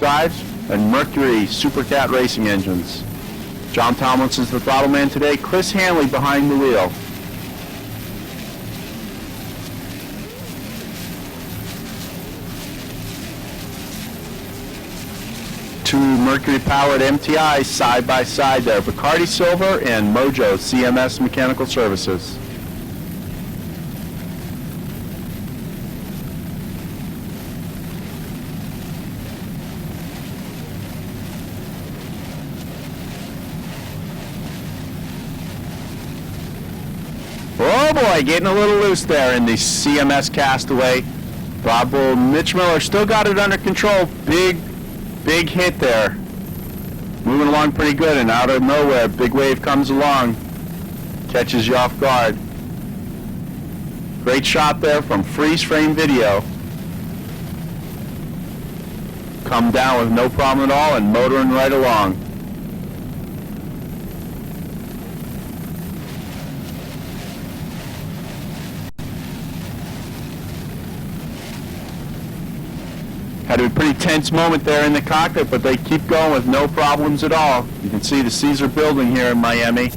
Speaker 2: drives and Mercury Supercat racing engines. John Tomlinson's the throttle man today. Chris Hanley behind the wheel. Two Mercury-powered MTIs side by side there. Bacardi Silver and Mojo CMS Mechanical Services. Oh boy, getting a little loose there in the CMS Castaway. Bravo Mitch Miller still got it under control. Big hit there. Moving along pretty good, and out of nowhere, big wave comes along. Catches you off guard. Great shot there from freeze frame video. Come down with no problem at all and motoring right along. Had a pretty tense moment there in the cockpit, but they keep going with no problems at all. You can see the Caesar building here in Miami.